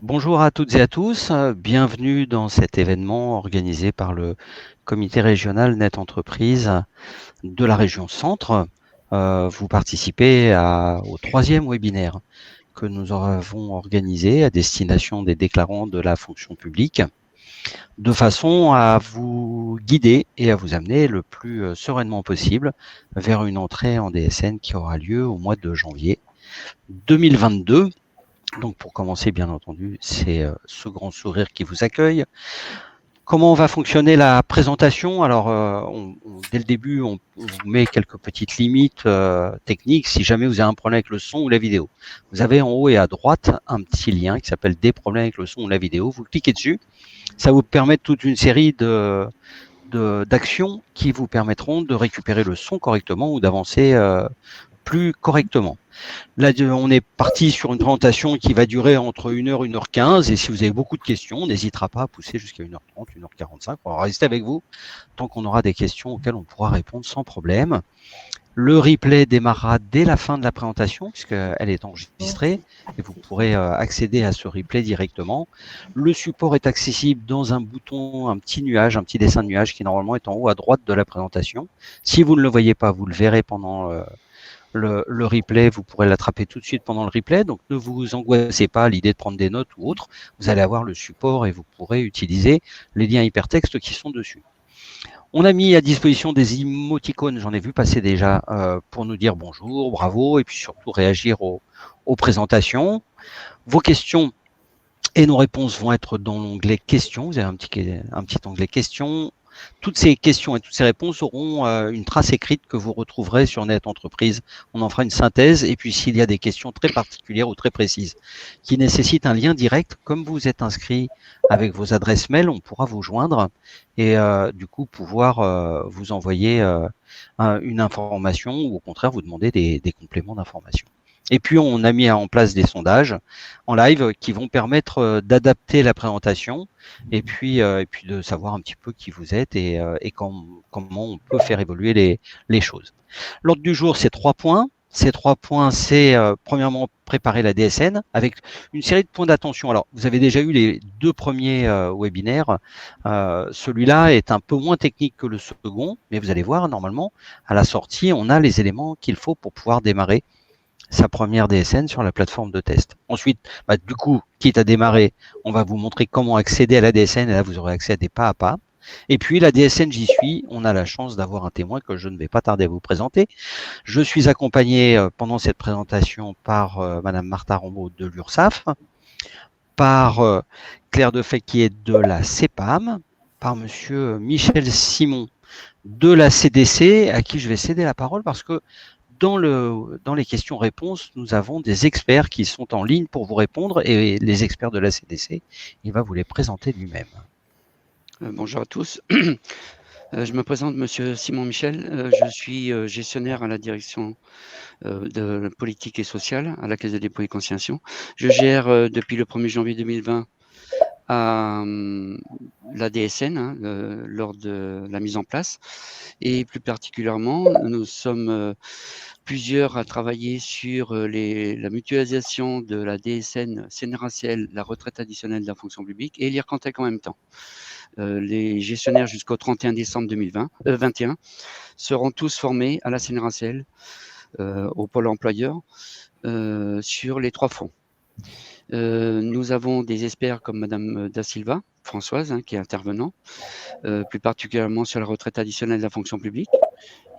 Bonjour à toutes et à tous, bienvenue dans cet événement organisé par le comité régional Net Entreprise de la région Centre. Vous participez au 3e webinaire que nous avons organisé à destination des déclarants de la fonction publique, de façon à vous guider et à vous amener le plus sereinement possible vers une entrée en DSN qui aura lieu au mois de janvier 2022. Donc pour commencer, bien entendu, c'est ce grand sourire qui vous accueille. Comment va fonctionner la présentation? Alors, dès le début, on vous met quelques petites limites techniques si jamais vous avez un problème avec le son ou la vidéo. Vous avez en haut et à droite un petit lien qui s'appelle « Des problèmes avec le son ou la vidéo ». Vous cliquez dessus, ça vous permet toute une série d'actions qui vous permettront de récupérer le son correctement ou d'avancer plus correctement. Là, on est parti sur une présentation qui va durer entre 1h et 1h15. Et si vous avez beaucoup de questions, on n'hésitera pas à pousser jusqu'à 1h30, 1h45. On va rester avec vous tant qu'on aura des questions auxquelles on pourra répondre sans problème. Le replay démarrera dès la fin de la présentation puisqu'elle est enregistrée et vous pourrez accéder à ce replay directement. Le support est accessible dans un bouton, un petit nuage, un petit dessin de nuage qui normalement est en haut à droite de la présentation. Si vous ne le voyez pas, vous le verrez pendant le replay, vous pourrez l'attraper tout de suite pendant le replay, donc ne vous angoissez pas à l'idée de prendre des notes ou autre, vous allez avoir le support et vous pourrez utiliser les liens hypertextes qui sont dessus. On a mis à disposition des émoticônes, j'en ai vu passer déjà, pour nous dire bonjour, bravo, et puis surtout réagir aux présentations. Vos questions et nos réponses vont être dans l'onglet questions, vous avez un petit onglet questions. Toutes ces questions et toutes ces réponses auront une trace écrite que vous retrouverez sur Net Entreprise. On en fera une synthèse et puis s'il y a des questions très particulières ou très précises qui nécessitent un lien direct, comme vous êtes inscrit avec vos adresses mail, on pourra vous joindre et du coup pouvoir vous envoyer une information ou au contraire vous demander des compléments d'information. Et puis, on a mis en place des sondages en live qui vont permettre d'adapter la présentation et puis de savoir un petit peu qui vous êtes et comment on peut faire évoluer les choses. L'ordre du jour, c'est 3 points. Ces 3 points, c'est premièrement préparer la DSN avec une série de points d'attention. Alors, vous avez déjà eu les 2 premiers webinaires. Celui-là est un peu moins technique que le second, mais vous allez voir, normalement, à la sortie, on a les éléments qu'il faut pour pouvoir démarrer sa première DSN sur la plateforme de test. Ensuite, du coup, quitte à démarrer, on va vous montrer comment accéder à la DSN et là, vous aurez accès à des pas à pas. Et puis, la DSN, j'y suis. On a la chance d'avoir un témoin que je ne vais pas tarder à vous présenter. Je suis accompagné pendant cette présentation par Madame Martha Rambaud de l'URSSAF, par Claire Defay qui est de la CEPAM, par Monsieur Michel Simon de la CDC, à qui je vais céder la parole parce que dans les questions-réponses, nous avons des experts qui sont en ligne pour vous répondre et les experts de la CDC, il va vous les présenter lui-même. Bonjour à tous. Je me présente, Monsieur Simon Michel. Je suis gestionnaire à la direction de la politique et sociale à la Caisse de dépôt et consignation. Je gère depuis le 1er janvier 2020 la DSN lors de la mise en place. Et plus particulièrement, nous sommes plusieurs à travailler sur la mutualisation de la DSN CNRACL, la retraite additionnelle de la fonction publique, et l'IRCANTEC en même temps. Les gestionnaires jusqu'au 31 décembre 2021 seront tous formés à la CNRACL, au pôle employeur, sur les 3 fonds. Nous avons des experts comme Madame Da Silva, Françoise, qui est intervenant, plus particulièrement sur la retraite additionnelle de la fonction publique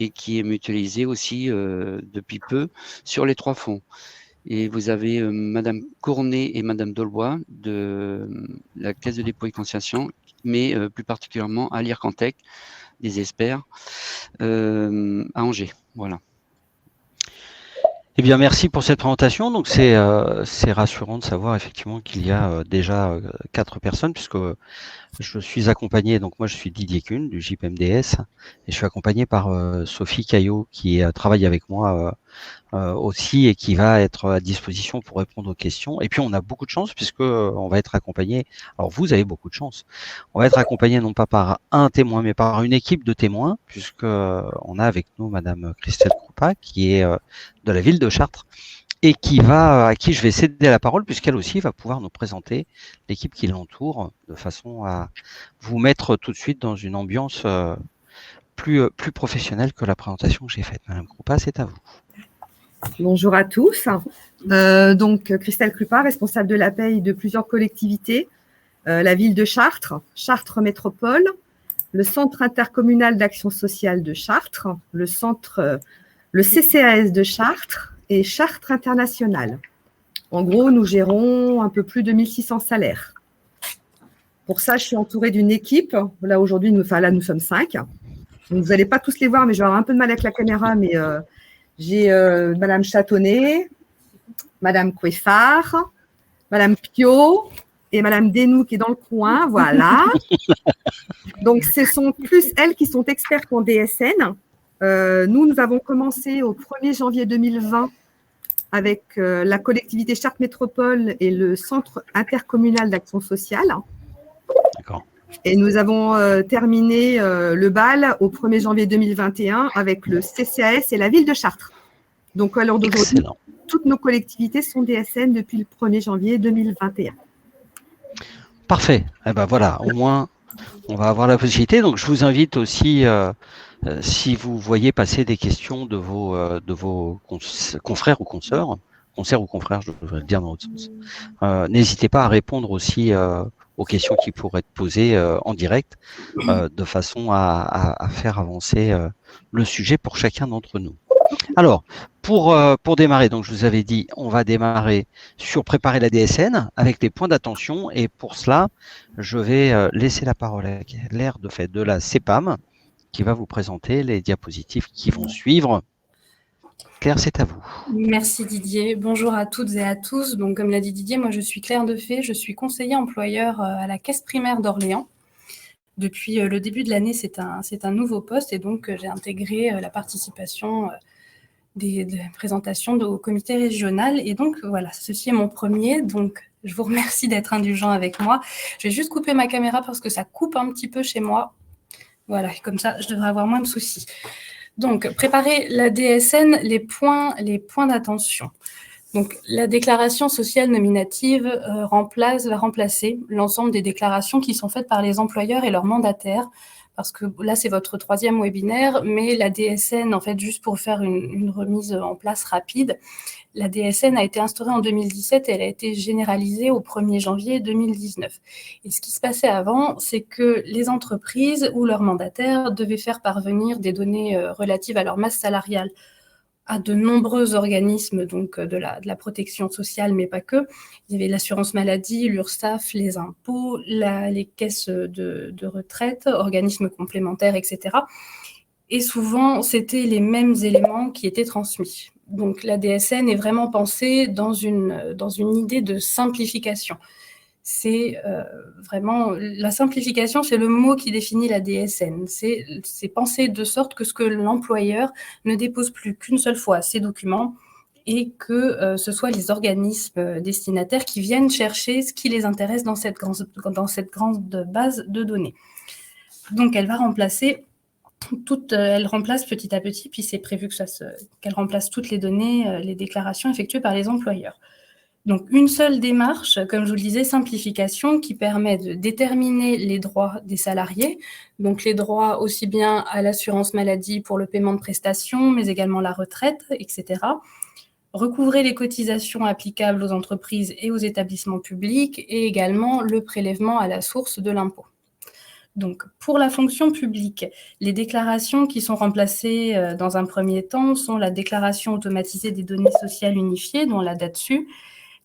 et qui est mutualisée aussi depuis peu sur les 3 fonds. Et vous avez Madame Cournet et Madame Dolbois de la Caisse de dépôt et consignation, mais plus particulièrement à l'IRCANTEC, des experts à Angers. Voilà. Eh bien, merci pour cette présentation. Donc, c'est rassurant de savoir effectivement qu'il y a déjà 4 personnes, puisque je suis accompagné, donc moi je suis Didier Kuhn du JPMDS, et je suis accompagné par Sophie Caillot qui travaille avec moi aussi et qui va être à disposition pour répondre aux questions. Et puis on a beaucoup de chance puisque on va être accompagné, alors vous avez beaucoup de chance, on va être accompagné non pas par un témoin mais par une équipe de témoins, puisque on a avec nous Madame Christelle Kroupa qui est de la ville de Chartres et à qui je vais céder la parole, puisqu'elle aussi va pouvoir nous présenter l'équipe qui l'entoure, de façon à vous mettre tout de suite dans une ambiance plus professionnelle que la présentation que j'ai faite. Madame Krupa, c'est à vous. Bonjour à tous. Donc, Christelle Krupa, responsable de la paye de plusieurs collectivités, la ville de Chartres, Chartres Métropole, le Centre intercommunal d'action sociale de Chartres, le CCAS de Chartres et Chartres International. En gros, nous gérons un peu plus de 1600 salaires. Pour ça, je suis entourée d'une équipe. Là, aujourd'hui, nous sommes 5. Donc, vous n'allez pas tous les voir, mais je vais avoir un peu de mal avec la caméra, mais j'ai Madame Châtonnet, Madame Coueffard, Madame Pio et Madame Denou qui est dans le coin, voilà. Donc, ce sont plus elles qui sont expertes en DSN. Nous avons commencé au 1er janvier 2020 avec la collectivité Chartres Métropole et le Centre intercommunal d'action sociale. D'accord. Et nous avons terminé le bal au 1er janvier 2021 avec le CCAS et la ville de Chartres. Donc, à l'heure d'aujourd'hui, toutes nos collectivités sont DSN depuis le 1er janvier 2021. Parfait. Eh ben voilà, au moins, on va avoir la possibilité. Donc, je vous invite aussi, si vous voyez passer des questions de vos confrères ou consoeurs, je devrais le dire dans l'autre sens, n'hésitez pas à répondre aussi aux questions qui pourraient être posées en direct, de façon à faire avancer le sujet pour chacun d'entre nous. Alors, pour démarrer, donc je vous avais dit, on va démarrer sur préparer la DSN avec les points d'attention, et pour cela, je vais laisser la parole à Claire de la CEPAM, qui va vous présenter les diapositives qui vont suivre. Claire, c'est à vous. Merci Didier. Bonjour à toutes et à tous. Donc, comme l'a dit Didier, moi je suis Claire Defay, je suis conseillère employeur à la Caisse primaire d'Orléans. Depuis le début de l'année, c'est un nouveau poste, et donc j'ai intégré la participation des présentations au comité régional. Et donc voilà, ceci est mon premier. Donc je vous remercie d'être indulgent avec moi. Je vais juste couper ma caméra parce que ça coupe un petit peu chez moi. Voilà, comme ça, je devrais avoir moins de soucis. Donc, préparer la DSN, les points d'attention. Donc, la déclaration sociale nominative va remplacer l'ensemble des déclarations qui sont faites par les employeurs et leurs mandataires, parce que là, c'est votre 3e webinaire, mais la DSN, en fait, juste pour faire une remise en place rapide, la DSN a été instaurée en 2017 et elle a été généralisée au 1er janvier 2019. Et ce qui se passait avant, c'est que les entreprises ou leurs mandataires devaient faire parvenir des données relatives à leur masse salariale à de nombreux organismes donc de la protection sociale, mais pas que. Il y avait l'assurance maladie, l'URSSAF, les impôts, les caisses de retraite, organismes complémentaires, etc. Et souvent, c'était les mêmes éléments qui étaient transmis. Donc, la DSN est vraiment pensée dans une idée de simplification. C'est vraiment la simplification, c'est le mot qui définit la DSN. C'est penser de sorte que l'employeur ne dépose plus qu'une seule fois ses documents et que ce soit les organismes destinataires qui viennent chercher ce qui les intéresse dans cette grande base de données. Donc, elle va remplacer elle remplace petit à petit, puis c'est prévu qu'elle remplace toutes les données, les déclarations effectuées par les employeurs. Donc, une seule démarche, comme je vous le disais, simplification, qui permet de déterminer les droits des salariés, donc les droits aussi bien à l'assurance maladie pour le paiement de prestations, mais également la retraite, etc. Recouvrer les cotisations applicables aux entreprises et aux établissements publics, et également le prélèvement à la source de l'impôt. Donc, pour la fonction publique, les déclarations qui sont remplacées dans un premier temps sont la déclaration automatisée des données sociales unifiées, dont la date dessus,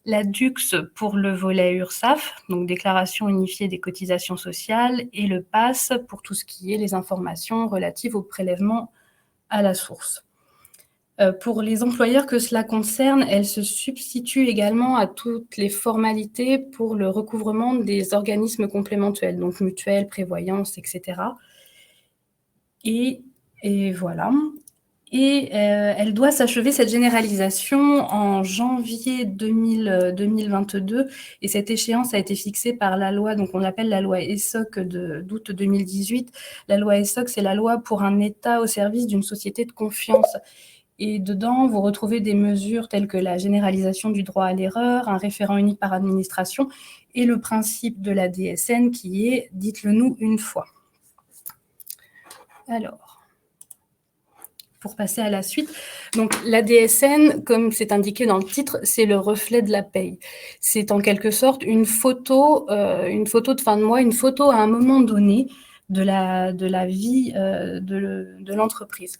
la DUX pour le volet URSSAF, donc déclaration unifiée des cotisations sociales, et le PASS pour tout ce qui est les informations relatives au prélèvement à la source. Pour les employeurs que cela concerne, elles se substituent également à toutes les formalités pour le recouvrement des organismes complémentaires, donc mutuelles, prévoyance, etc. Et voilà. Et elle doit s'achever, cette généralisation, en janvier 2022. Et cette échéance a été fixée par la loi, donc on l'appelle la loi ESSOC d'août 2018. La loi ESSOC, c'est la loi pour un État au service d'une société de confiance. Et dedans, vous retrouvez des mesures telles que la généralisation du droit à l'erreur, un référent unique par administration et le principe de la DSN qui est « dites-le-nous une fois ». Alors, pour passer à la suite, donc la DSN, comme c'est indiqué dans le titre, c'est le reflet de la paye. C'est en quelque sorte une photo de fin de mois, une photo à un moment donné de la vie de l'entreprise.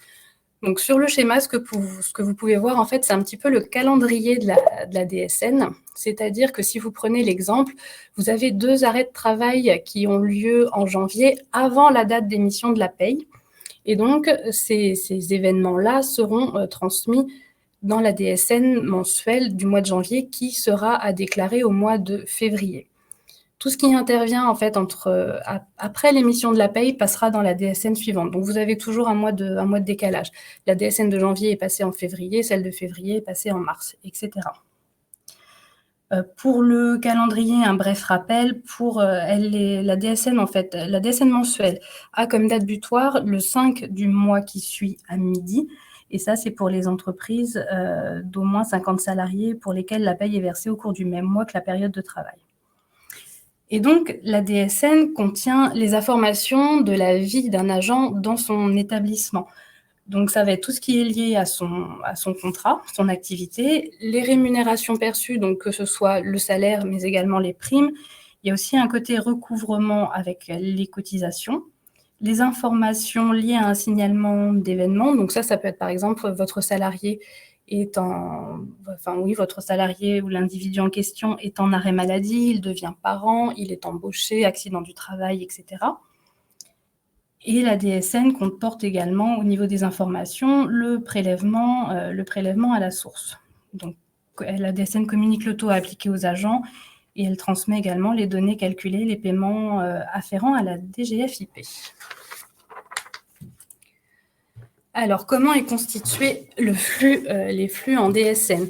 Donc, sur le schéma, ce que vous pouvez voir, en fait, c'est un petit peu le calendrier de la DSN. C'est-à-dire que si vous prenez l'exemple, vous avez 2 arrêts de travail qui ont lieu en janvier avant la date d'émission de la paye. Et donc, ces événements-là seront transmis dans la DSN mensuelle du mois de janvier qui sera à déclarer au mois de février. Tout ce qui intervient en fait après l'émission de la paye passera dans la DSN suivante. Donc, vous avez toujours un mois de décalage. La DSN de janvier est passée en février, celle de février est passée en mars, etc. Pour le calendrier, un bref rappel, la DSN en fait, la DSN mensuelle a comme date butoir le 5 du mois qui suit à midi. Et ça, c'est pour les entreprises d'au moins 50 salariés pour lesquelles la paye est versée au cours du même mois que la période de travail. Et donc, la DSN contient les informations de la vie d'un agent dans son établissement. Donc, ça va être tout ce qui est lié à son contrat, son activité, les rémunérations perçues, donc que ce soit le salaire, mais également les primes. Il y a aussi un côté recouvrement avec les cotisations, les informations liées à un signalement d'événements. Donc, ça peut être par exemple votre salarié votre salarié ou l'individu en question est en arrêt maladie, il devient parent, il est embauché, accident du travail, etc. Et la DSN comporte également, au niveau des informations, le prélèvement à la source. Donc, la DSN communique le taux à appliquer aux agents et elle transmet également les données calculées, les paiements afférents à la DGFiP. Alors, comment est constitué les flux en DSN?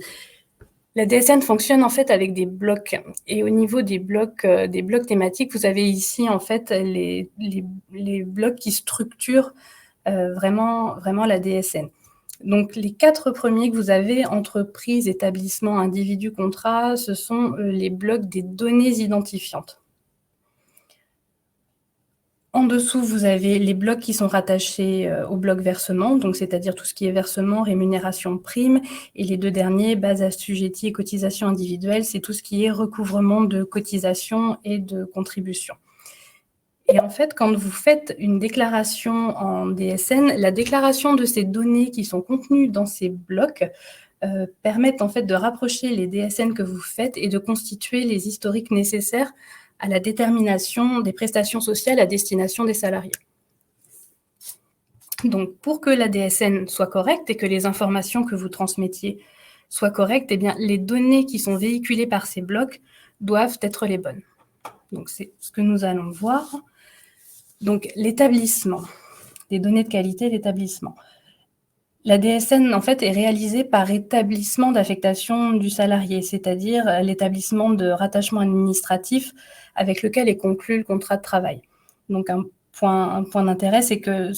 La DSN fonctionne en fait avec des blocs. Et au niveau des blocs thématiques, vous avez ici en fait les blocs qui structurent vraiment la DSN. Donc, les 4 premiers que vous avez, entreprise, établissement, individu, contrat, ce sont les blocs des données identifiantes. En dessous, vous avez les blocs qui sont rattachés au bloc versement, donc c'est-à-dire tout ce qui est versement, rémunération, prime. Et les 2 derniers, base assujettie et cotisation individuelle, c'est tout ce qui est recouvrement de cotisations et de contributions. Et en fait, quand vous faites une déclaration en DSN, la déclaration de ces données qui sont contenues dans ces blocs permettent en fait de rapprocher les DSN que vous faites et de constituer les historiques nécessaires à la détermination des prestations sociales à destination des salariés. Donc, pour que la DSN soit correcte et que les informations que vous transmettiez soient correctes, eh bien, les données qui sont véhiculées par ces blocs doivent être les bonnes. Donc, c'est ce que nous allons voir. Donc, l'établissement, les données de qualité d'établissement. La DSN, en fait, est réalisée par établissement d'affectation du salarié, c'est-à-dire l'établissement de rattachement administratif avec lequel est conclu le contrat de travail. Donc, un point d'intérêt, c'est que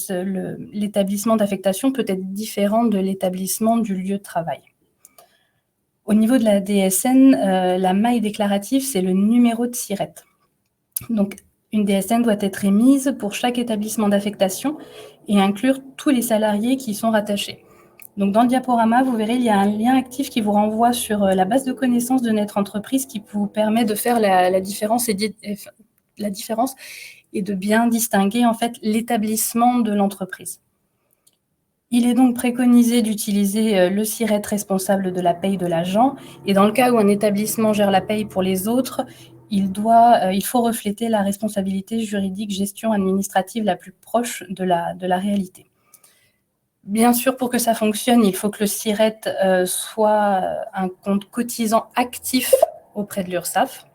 l'établissement d'affectation peut être différent de l'établissement du lieu de travail. Au niveau de la DSN, la maille déclarative, c'est le numéro de SIRET. Donc, une DSN doit être émise pour chaque établissement d'affectation et inclure tous les salariés qui y sont rattachés. Donc, dans le diaporama, vous verrez, il y a un lien actif qui vous renvoie sur la base de connaissances de notre entreprise qui vous permet de faire la différence et de bien distinguer en fait l'établissement de l'entreprise. Il est donc préconisé d'utiliser le SIRET responsable de la paye de l'agent et dans le cas où un établissement gère la paye pour les autres, il faut refléter la responsabilité juridique, gestion administrative la plus proche de la réalité. Bien sûr, pour que ça fonctionne, il faut que le SIRET soit un compte cotisant actif auprès de l'URSSAF.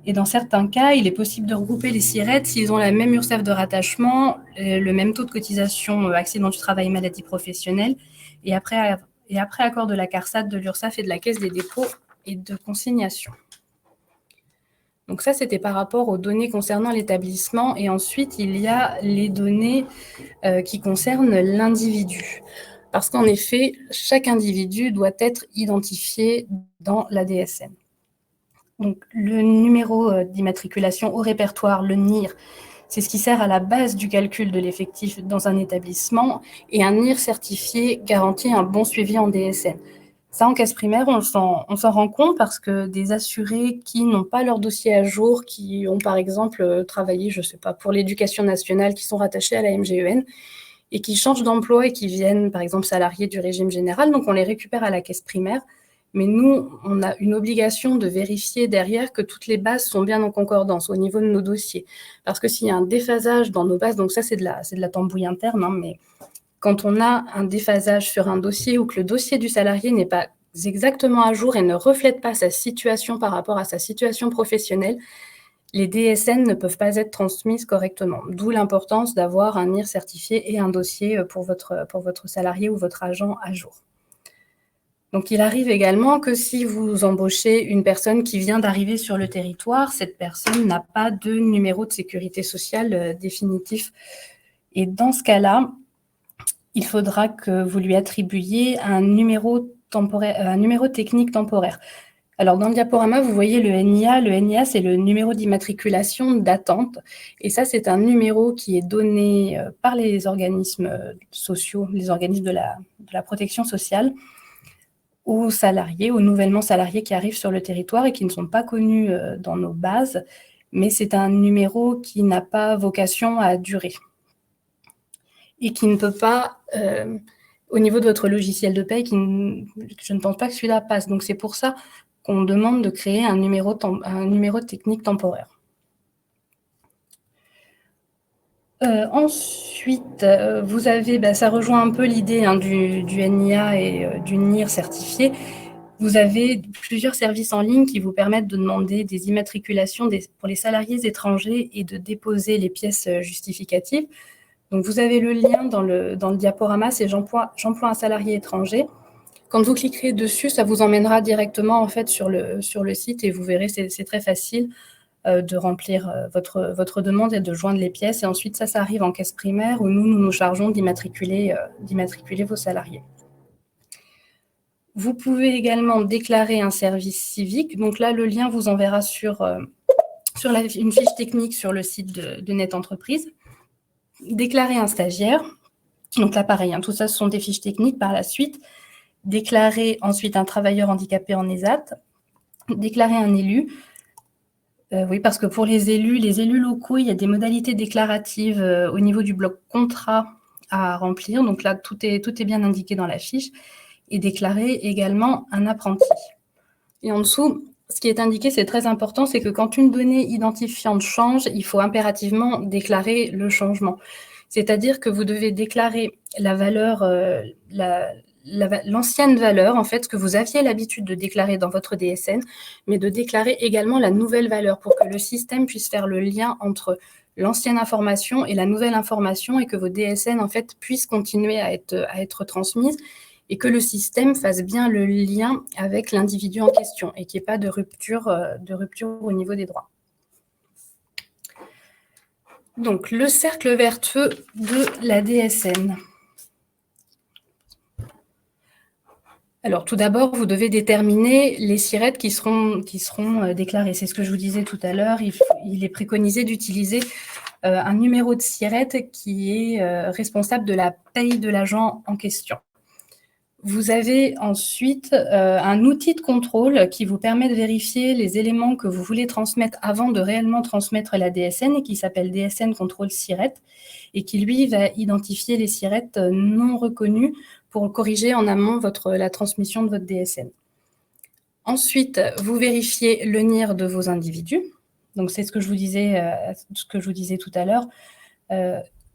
Et dans certains cas, il est possible de regrouper les SIRET s'ils ont la même URSSAF de rattachement, le même taux de cotisation accident du travail, maladie professionnelle, et après accord de la CARSAT, de l'URSSAF et de la Caisse des dépôts et de consignation. Donc ça, c'était par rapport aux données concernant l'établissement. Et ensuite, il y a les données qui concernent l'individu. parce qu'en effet, chaque individu doit être identifié dans la DSN. Donc, le numéro d'immatriculation au répertoire, le NIR, c'est ce qui sert à la base du calcul de l'effectif dans un établissement, et un NIR certifié garantit un bon suivi en DSN. Ça, en caisse primaire, on s'en rend compte parce que des assurés qui n'ont pas leur dossier à jour, qui ont par exemple travaillé, je ne sais pas, pour l'éducation nationale, qui sont rattachés à la MGEN et qui changent d'emploi et qui viennent par exemple salariés du régime général, donc on les récupère à la caisse primaire. Mais nous, on a une obligation de vérifier derrière que toutes les bases sont bien en concordance au niveau de nos dossiers. Parce que s'il y a un déphasage dans nos bases, donc ça c'est de la tambouille interne, hein, mais quand on a un déphasage sur un dossier ou que le dossier du salarié n'est pas exactement à jour et ne reflète pas sa situation par rapport à sa situation professionnelle, les DSN ne peuvent pas être transmises correctement. D'où l'importance d'avoir un NIR certifié et un dossier pour votre salarié ou votre agent à jour. Donc, il arrive également que si vous embauchez une personne qui vient d'arriver sur le territoire, cette personne n'a pas de numéro de sécurité sociale définitif. Et dans ce cas-là, il faudra que vous lui attribuiez un numéro technique temporaire. Alors, dans le diaporama, vous voyez le NIA. Le NIA, c'est le numéro d'immatriculation d'attente. Et ça, c'est un numéro qui est donné par les organismes sociaux, les organismes de la protection sociale, aux salariés, aux nouvellement salariés qui arrivent sur le territoire et qui ne sont pas connus dans nos bases, mais c'est un numéro qui n'a pas vocation à durer et qui ne peut pas, au niveau de votre logiciel de paye, je ne pense pas que celui-là passe. Donc, c'est pour ça qu'on demande de créer un numéro technique temporaire. Ensuite, vous avez, ça rejoint un peu l'idée du NIA et du NIR certifié. Vous avez plusieurs services en ligne qui vous permettent de demander des immatriculations pour les salariés étrangers et de déposer les pièces justificatives. Donc, vous avez le lien dans le diaporama, c'est j'emploie un salarié étranger. Quand vous cliquerez dessus, ça vous emmènera directement en fait sur le site et vous verrez, c'est très facile de remplir votre demande et de joindre les pièces. Et ensuite, ça arrive en caisse primaire où nous nous chargeons d'immatriculer vos salariés. Vous pouvez également déclarer un service civique. Donc là, le lien vous enverra sur une fiche technique sur le site de Net Entreprise. Déclarer un stagiaire. Donc là, pareil, tout ça, ce sont des fiches techniques par la suite. Déclarer ensuite un travailleur handicapé en ESAT. Déclarer un élu. Oui, parce que pour les élus locaux, il y a des modalités déclaratives au niveau du bloc contrat à remplir. Donc là, tout est bien indiqué dans la fiche. Et déclarer également un apprenti. Et en dessous, ce qui est indiqué, c'est très important, c'est que quand une donnée identifiante change, il faut impérativement déclarer le changement. C'est-à-dire que vous devez déclarer la valeur, l'ancienne valeur, en fait, que vous aviez l'habitude de déclarer dans votre DSN, mais de déclarer également la nouvelle valeur pour que le système puisse faire le lien entre l'ancienne information et la nouvelle information et que vos DSN, en fait, puissent continuer à être transmises et que le système fasse bien le lien avec l'individu en question et qu'il n'y ait pas de rupture au niveau des droits. Donc, le cercle vertueux de la DSN. Alors, tout d'abord, vous devez déterminer les SIRET qui seront déclarées. C'est ce que je vous disais tout à l'heure. Il est préconisé d'utiliser un numéro de SIRET qui est responsable de la paye de l'agent en question. Vous avez ensuite un outil de contrôle qui vous permet de vérifier les éléments que vous voulez transmettre avant de réellement transmettre la DSN et qui s'appelle DSN Contrôle SIRET et qui, lui, va identifier les SIRET non reconnus pour corriger en amont la transmission de votre DSN. Ensuite, vous vérifiez le NIR de vos individus. Donc, c'est ce que je vous disais tout à l'heure.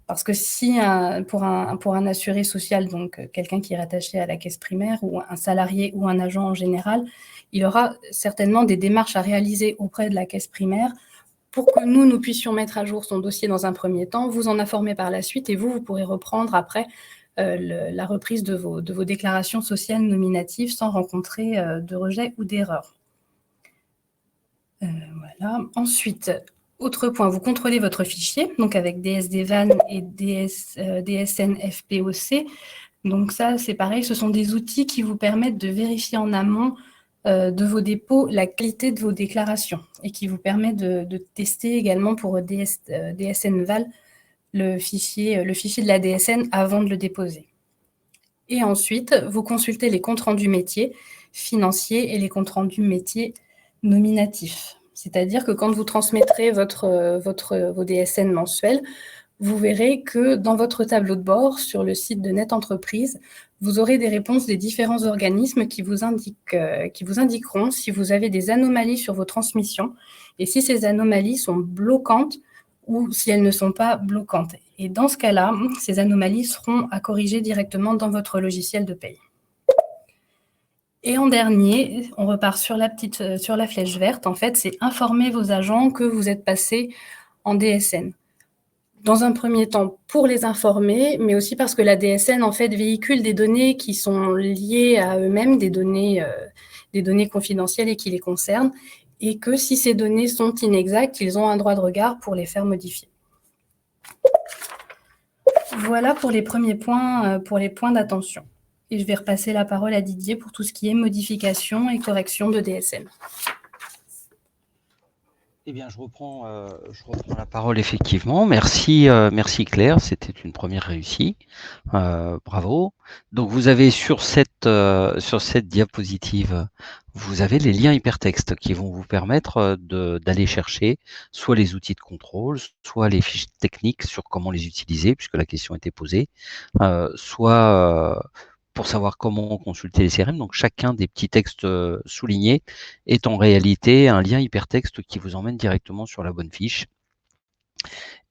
Parce que si pour un assuré social, donc quelqu'un qui est rattaché à la caisse primaire ou un salarié ou un agent en général, il aura certainement des démarches à réaliser auprès de la caisse primaire pour que nous puissions mettre à jour son dossier dans un premier temps, vous en informer par la suite et vous pourrez reprendre après la reprise de vos déclarations sociales nominatives sans rencontrer de rejet ou d'erreur. Voilà. Ensuite, autre point, vous contrôlez votre fichier, donc avec DSDVAN et DSN FPOC. Donc ça, c'est pareil, ce sont des outils qui vous permettent de vérifier en amont de vos dépôts la qualité de vos déclarations et qui vous permet de tester également pour DSN-Val le fichier de la DSN avant de le déposer. Et ensuite, vous consultez les comptes rendus métiers financiers et les comptes rendus métiers nominatifs. C'est-à-dire que quand vous transmettrez vos DSN mensuels, vous verrez que dans votre tableau de bord, sur le site de Net Entreprise, vous aurez des réponses des différents organismes qui vous indiqueront si vous avez des anomalies sur vos transmissions et si ces anomalies sont bloquantes ou si elles ne sont pas bloquantes. Et dans ce cas-là, ces anomalies seront à corriger directement dans votre logiciel de paye. Et en dernier, on repart sur la flèche verte. En fait, c'est informer vos agents que vous êtes passé en DSN. Dans un premier temps, pour les informer, mais aussi parce que la DSN, en fait, véhicule des données qui sont liées à eux-mêmes, des données confidentielles et qui les concernent, et que si ces données sont inexactes, ils ont un droit de regard pour les faire modifier. Voilà pour les premiers points, pour les points d'attention. Et je vais repasser la parole à Didier pour tout ce qui est modification et correction de DSN. Eh bien, je reprends la parole effectivement. Merci Claire, c'était une première réussite. Bravo. Donc, vous avez sur cette diapositive, vous avez les liens hypertextes qui vont vous permettre d'aller chercher soit les outils de contrôle, soit les fiches techniques sur comment les utiliser, puisque la question était posée, soit pour savoir comment consulter les CRM. Donc, chacun des petits textes soulignés est en réalité un lien hypertexte qui vous emmène directement sur la bonne fiche.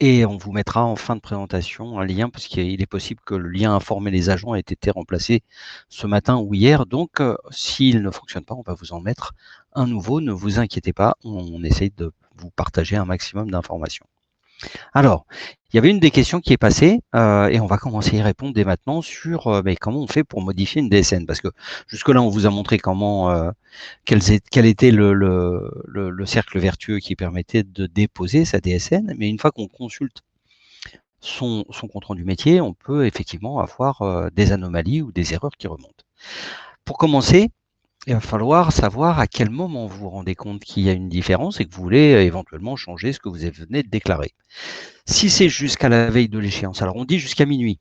Et on vous mettra en fin de présentation un lien, parce qu'il est possible que le lien informer les agents ait été remplacé ce matin ou hier. Donc, s'il ne fonctionne pas, on va vous en mettre un nouveau. Ne vous inquiétez pas, on essaye de vous partager un maximum d'informations. Alors, il y avait une des questions qui est passée et on va commencer à y répondre dès maintenant sur comment on fait pour modifier une DSN, parce que jusque-là, on vous a montré comment quel était le cercle vertueux qui permettait de déposer sa DSN, mais une fois qu'on consulte son compte-rendu métier, on peut effectivement avoir des anomalies ou des erreurs qui remontent. Pour commencer, il va falloir savoir à quel moment vous vous rendez compte qu'il y a une différence et que vous voulez éventuellement changer ce que vous venez de déclarer. Si c'est jusqu'à la veille de l'échéance, alors on dit jusqu'à minuit.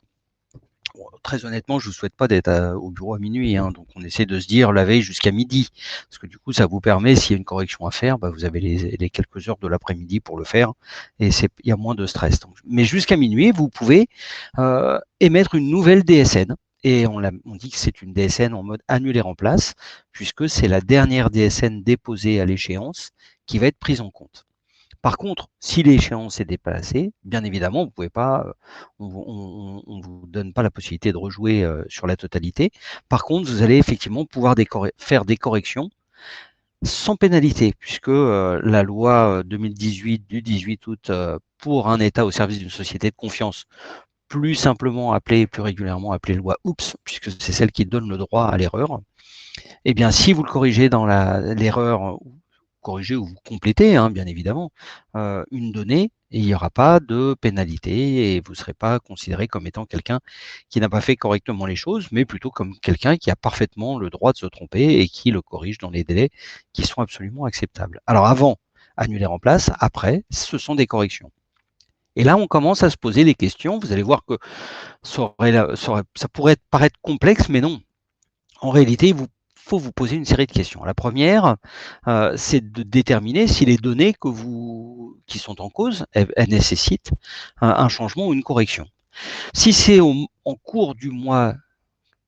Bon, très honnêtement, je ne vous souhaite pas d'être au bureau à minuit, donc on essaie de se dire la veille jusqu'à midi, parce que du coup ça vous permet, s'il y a une correction à faire, vous avez les quelques heures de l'après-midi pour le faire, et il y a moins de stress. Donc, mais jusqu'à minuit, vous pouvez émettre une nouvelle DSN. Et on dit que c'est une DSN en mode annuler remplace, puisque c'est la dernière DSN déposée à l'échéance qui va être prise en compte. Par contre, si l'échéance est dépassée, bien évidemment, vous pouvez pas, on vous donne pas la possibilité de rejouer sur la totalité. Par contre, vous allez effectivement pouvoir faire des corrections sans pénalité, puisque la loi 2018 du 18 août pour un État au service d'une société de confiance, plus simplement appelée, plus régulièrement appelée loi OOPS, puisque c'est celle qui donne le droit à l'erreur. Eh bien, si vous le corrigez dans l'erreur, corrigez ou vous complétez, bien évidemment, une donnée, et il n'y aura pas de pénalité, et vous ne serez pas considéré comme étant quelqu'un qui n'a pas fait correctement les choses, mais plutôt comme quelqu'un qui a parfaitement le droit de se tromper et qui le corrige dans les délais qui sont absolument acceptables. Alors avant, annuler remplace, après, ce sont des corrections. Et là, on commence à se poser les questions. Vous allez voir que ça pourrait paraître complexe, mais non. En réalité, il faut vous poser une série de questions. La première, c'est de déterminer si les données qui sont en cause, elles nécessitent un changement ou une correction. Si c'est en cours du mois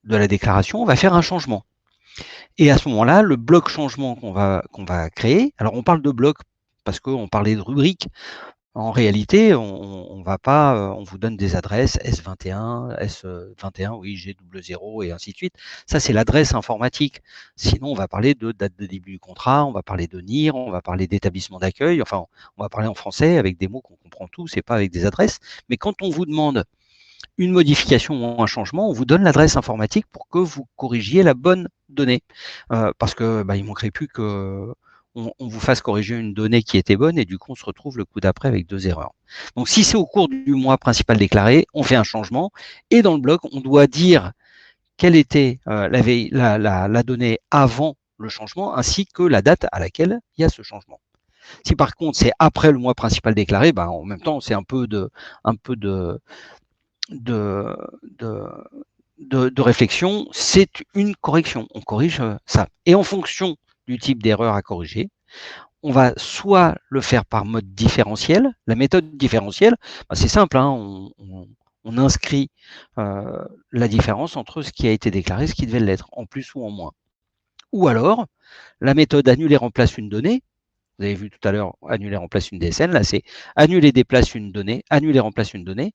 de la déclaration, on va faire un changement. Et à ce moment-là, le bloc changement qu'on va créer, alors on parle de bloc parce qu'on parlait de rubrique. En réalité, on va pas, on vous donne des adresses S21, S21, oui, G00 et ainsi de suite. Ça, c'est l'adresse informatique. Sinon, on va parler de date de début du contrat, on va parler de NIR, on va parler d'établissement d'accueil. Enfin, on va parler en français avec des mots qu'on comprend tous, c'est pas avec des adresses. Mais quand on vous demande une modification ou un changement, on vous donne l'adresse informatique pour que vous corrigiez la bonne donnée. Parce que il manquerait plus que on vous fasse corriger une donnée qui était bonne et du coup on se retrouve le coup d'après avec 2 erreurs. Donc si c'est au cours du mois principal déclaré, on fait un changement et dans le bloc on doit dire quelle était la donnée avant le changement, ainsi que la date à laquelle il y a ce changement. Si par contre c'est après le mois principal déclaré, ben, en même temps c'est un peu de réflexion, c'est une correction. On corrige ça. Et en fonction du type d'erreur à corriger, on va soit le faire par mode différentiel. La méthode différentielle, ben c'est simple, hein, on inscrit la différence entre ce qui a été déclaré et ce qui devait l'être, en plus ou en moins. Ou alors, la méthode annuler remplace une donnée. Vous avez vu tout à l'heure, annuler remplace une DSN. Là, c'est annuler déplace une donnée, annuler remplace une donnée.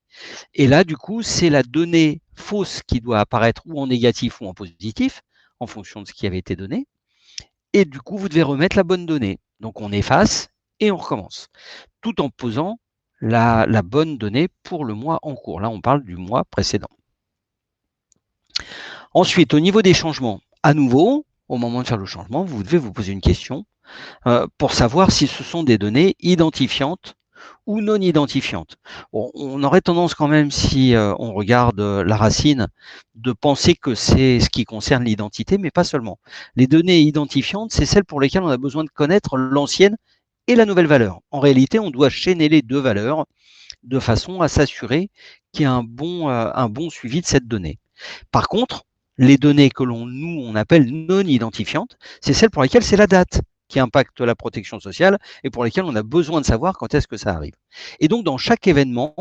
Et là, du coup, c'est la donnée fausse qui doit apparaître ou en négatif ou en positif, en fonction de ce qui avait été donné. Et du coup, vous devez remettre la bonne donnée. Donc, on efface et on recommence, tout en posant la bonne donnée pour le mois en cours. Là, on parle du mois précédent. Ensuite, au niveau des changements, à nouveau, au moment de faire le changement, vous devez vous poser une question pour savoir si ce sont des données identifiantes ou non identifiantes. Bon, on aurait tendance quand même, si on regarde la racine, de penser que c'est ce qui concerne l'identité, mais pas seulement. Les données identifiantes, c'est celles pour lesquelles on a besoin de connaître l'ancienne et la nouvelle valeur. En réalité, on doit chaîner les deux valeurs de façon à s'assurer qu'il y a un bon suivi de cette donnée. Par contre, les données que on appelle non identifiantes, c'est celles pour lesquelles c'est la date qui impacte la protection sociale et pour lesquelles on a besoin de savoir quand est-ce que ça arrive. Et donc, dans chaque événement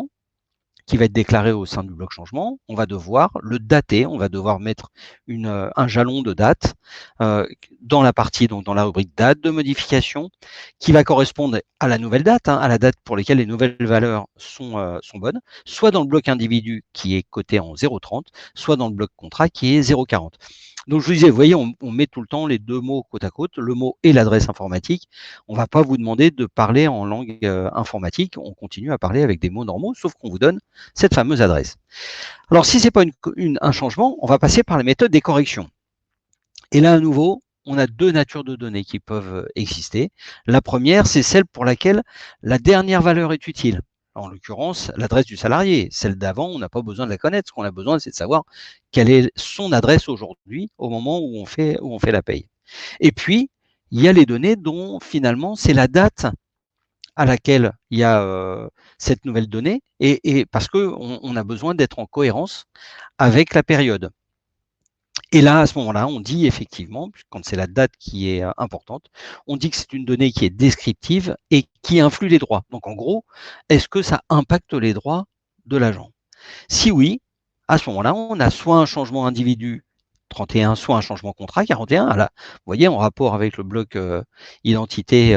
qui va être déclaré au sein du bloc changement, on va devoir le dater, on va devoir mettre un jalon de date dans la partie, donc dans la rubrique date de modification, qui va correspondre à la nouvelle date, à la date pour laquelle les nouvelles valeurs sont bonnes, soit dans le bloc individu qui est coté en 0,30, soit dans le bloc contrat qui est 0,40. Donc, je vous disais, vous voyez, on met tout le temps les deux mots côte à côte, le mot et l'adresse informatique. On ne va pas vous demander de parler en langue informatique. On continue à parler avec des mots normaux, sauf qu'on vous donne cette fameuse adresse. Alors, si ce n'est pas un changement, on va passer par la méthode des corrections. Et là, à nouveau, on a deux natures de données qui peuvent exister. La première, c'est celle pour laquelle la dernière valeur est utile. En l'occurrence, l'adresse du salarié. Celle d'avant, on n'a pas besoin de la connaître. Ce qu'on a besoin, c'est de savoir quelle est son adresse aujourd'hui, au moment où on fait la paye. Et puis, il y a les données dont, finalement, c'est la date à laquelle il y a cette nouvelle donnée, et parce qu'on a besoin d'être en cohérence avec la période. Et là, à ce moment-là, on dit effectivement, quand c'est la date qui est importante, on dit que c'est une donnée qui est descriptive et qui influe les droits. Donc, en gros, est-ce que ça impacte les droits de l'agent? Si oui, à ce moment-là, on a soit un changement individu 31, soit un changement contrat 41. Là, vous voyez, en rapport avec le bloc identité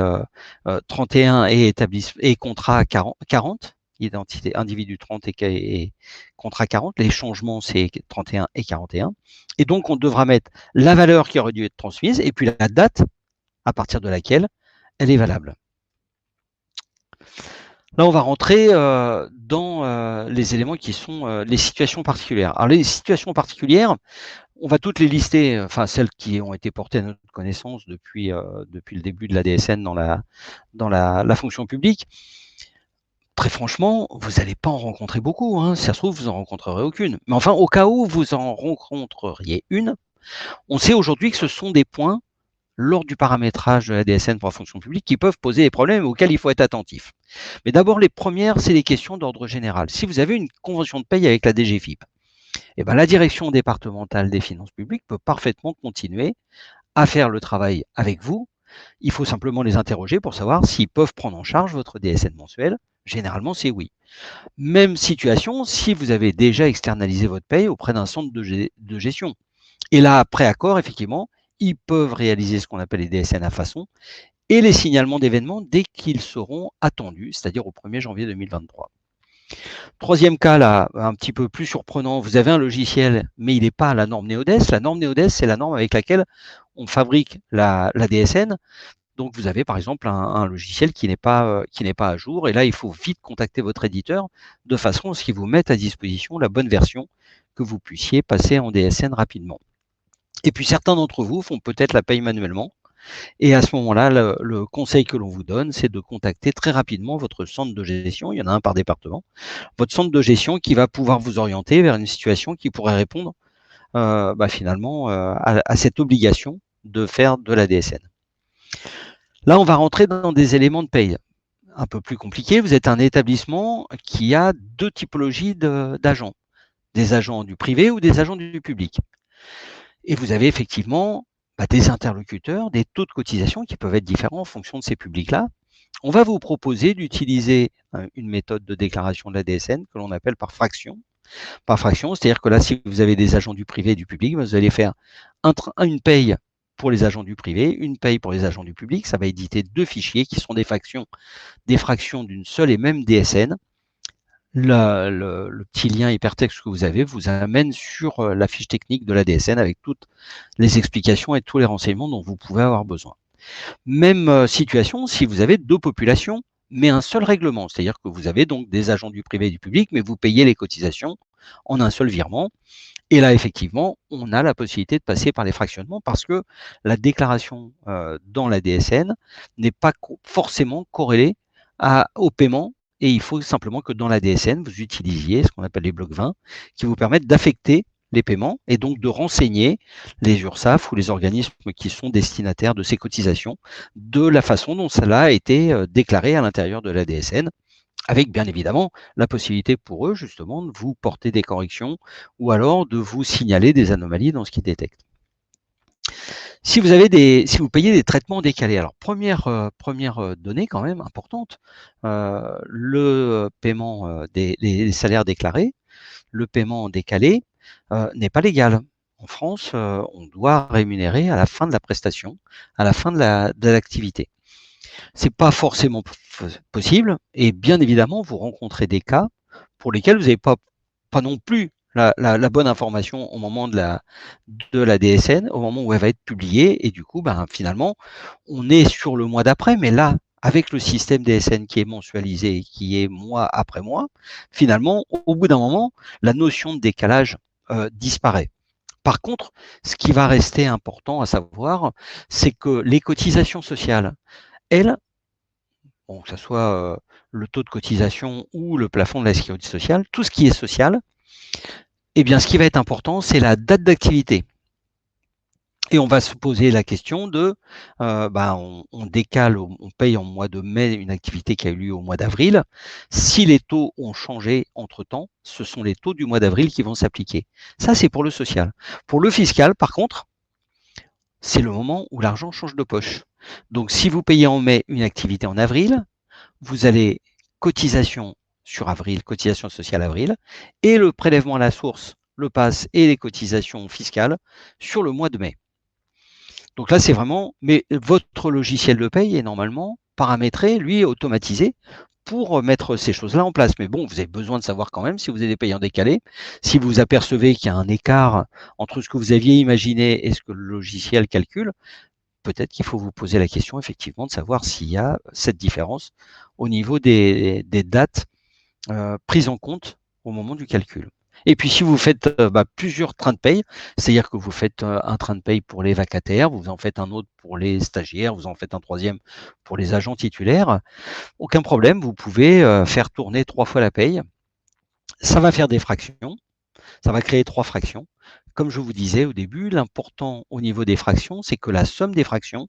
31 et contrat 40. Identité individu 30 et contrat 40, les changements c'est 31 et 41. Et donc on devra mettre la valeur qui aurait dû être transmise et puis la date à partir de laquelle elle est valable. Là, on va rentrer dans les éléments qui sont les situations particulières. Alors les situations particulières, on va toutes les lister, enfin celles qui ont été portées à notre connaissance depuis le début de la DSN dans la fonction publique. Très franchement, vous n'allez pas en rencontrer beaucoup. Si ça se trouve, vous n'en rencontrerez aucune. Mais enfin, au cas où vous en rencontreriez une, on sait aujourd'hui que ce sont des points, lors du paramétrage de la DSN pour la fonction publique, qui peuvent poser des problèmes auxquels il faut être attentif. Mais d'abord, les premières, c'est des questions d'ordre général. Si vous avez une convention de paye avec la DGFiP, eh ben, la direction départementale des finances publiques peut parfaitement continuer à faire le travail avec vous. Il faut simplement les interroger pour savoir s'ils peuvent prendre en charge votre DSN mensuel. Généralement, c'est oui. Même situation si vous avez déjà externalisé votre paye auprès d'un centre de gestion. Et là, après accord, effectivement, ils peuvent réaliser ce qu'on appelle les DSN à façon et les signalements d'événements dès qu'ils seront attendus, c'est-à-dire au 1er janvier 2023. Troisième cas, là, un petit peu plus surprenant, vous avez un logiciel, mais il n'est pas à la norme NeoDes. La norme NeoDes, c'est la norme avec laquelle on fabrique la DSN. Donc, vous avez par exemple un logiciel qui n'est pas à jour. Et là, il faut vite contacter votre éditeur de façon à ce qu'il vous mette à disposition la bonne version que vous puissiez passer en DSN rapidement. Et puis, certains d'entre vous font peut-être la paye manuellement. Et à ce moment-là, le conseil que l'on vous donne, c'est de contacter très rapidement votre centre de gestion. Il y en a un par département. Votre centre de gestion qui va pouvoir vous orienter vers une situation qui pourrait répondre finalement à cette obligation de faire de la DSN. Là, on va rentrer dans des éléments de paye un peu plus compliqués. Vous êtes un établissement qui a deux typologies d'agents, des agents du privé ou des agents du public. Et vous avez effectivement des interlocuteurs, des taux de cotisation qui peuvent être différents en fonction de ces publics-là. On va vous proposer d'utiliser une méthode de déclaration de la DSN que l'on appelle par fraction. Par fraction, c'est-à-dire que là, si vous avez des agents du privé et du public, vous allez faire une paye pour les agents du privé, une paye pour les agents du public. Ça va éditer deux fichiers qui sont des fractions d'une seule et même DSN. Le petit lien hypertexte que vous avez vous amène sur la fiche technique de la DSN avec toutes les explications et tous les renseignements dont vous pouvez avoir besoin. Même situation si vous avez deux populations, mais un seul règlement. C'est-à-dire que vous avez donc des agents du privé et du public, mais vous payez les cotisations en un seul virement. Et là, effectivement, on a la possibilité de passer par les fractionnements parce que la déclaration dans la DSN n'est pas forcément corrélée au paiement. Et il faut simplement que dans la DSN, vous utilisiez ce qu'on appelle les blocs 20 qui vous permettent d'affecter les paiements et donc de renseigner les URSSAF ou les organismes qui sont destinataires de ces cotisations de la façon dont cela a été déclaré à l'intérieur de la DSN, avec bien évidemment la possibilité pour eux justement de vous porter des corrections ou alors de vous signaler des anomalies dans ce qu'ils détectent. Si vous payez des traitements décalés, alors première donnée quand même importante, le paiement des salaires déclarés, le paiement décalé n'est pas légal. En France, on doit rémunérer à la fin de la prestation, à la fin de l'activité. C'est pas forcément possible et bien évidemment, vous rencontrez des cas pour lesquels vous n'avez pas non plus la bonne information au moment de la DSN, au moment où elle va être publiée et du coup, finalement, on est sur le mois d'après, mais là, avec le système DSN qui est mensualisé, qui est mois après mois, finalement, au bout d'un moment, la notion de décalage disparaît. Par contre, ce qui va rester important à savoir, c'est que les cotisations sociales, elles, que ce soit le taux de cotisation ou le plafond de la sécurité sociale, tout ce qui est social, eh bien, ce qui va être important, c'est la date d'activité. Et on va se poser la question de, on décale, on paye en mois de mai une activité qui a eu lieu au mois d'avril. Si les taux ont changé entre-temps, ce sont les taux du mois d'avril qui vont s'appliquer. Ça, c'est pour le social. Pour le fiscal, par contre, c'est le moment où l'argent change de poche. Donc, si vous payez en mai une activité en avril, vous allez cotisation sur avril, cotisation sociale avril, et le prélèvement à la source, le PAS et les cotisations fiscales sur le mois de mai. Donc là, c'est vraiment, mais votre logiciel de paye est normalement paramétré, lui, automatisé pour mettre ces choses-là en place. Mais bon, vous avez besoin de savoir quand même si vous avez des payants décalés, si vous apercevez qu'il y a un écart entre ce que vous aviez imaginé et ce que le logiciel calcule, peut-être qu'il faut vous poser la question effectivement de savoir s'il y a cette différence au niveau des dates prises en compte au moment du calcul. Et puis si vous faites plusieurs trains de paye, c'est-à-dire que vous faites un train de paye pour les vacataires, vous en faites un autre pour les stagiaires, vous en faites un troisième pour les agents titulaires, aucun problème, vous pouvez faire tourner 3 fois la paye. Ça va faire des fractions, ça va créer 3 fractions. Comme je vous disais au début, l'important au niveau des fractions, c'est que la somme des fractions,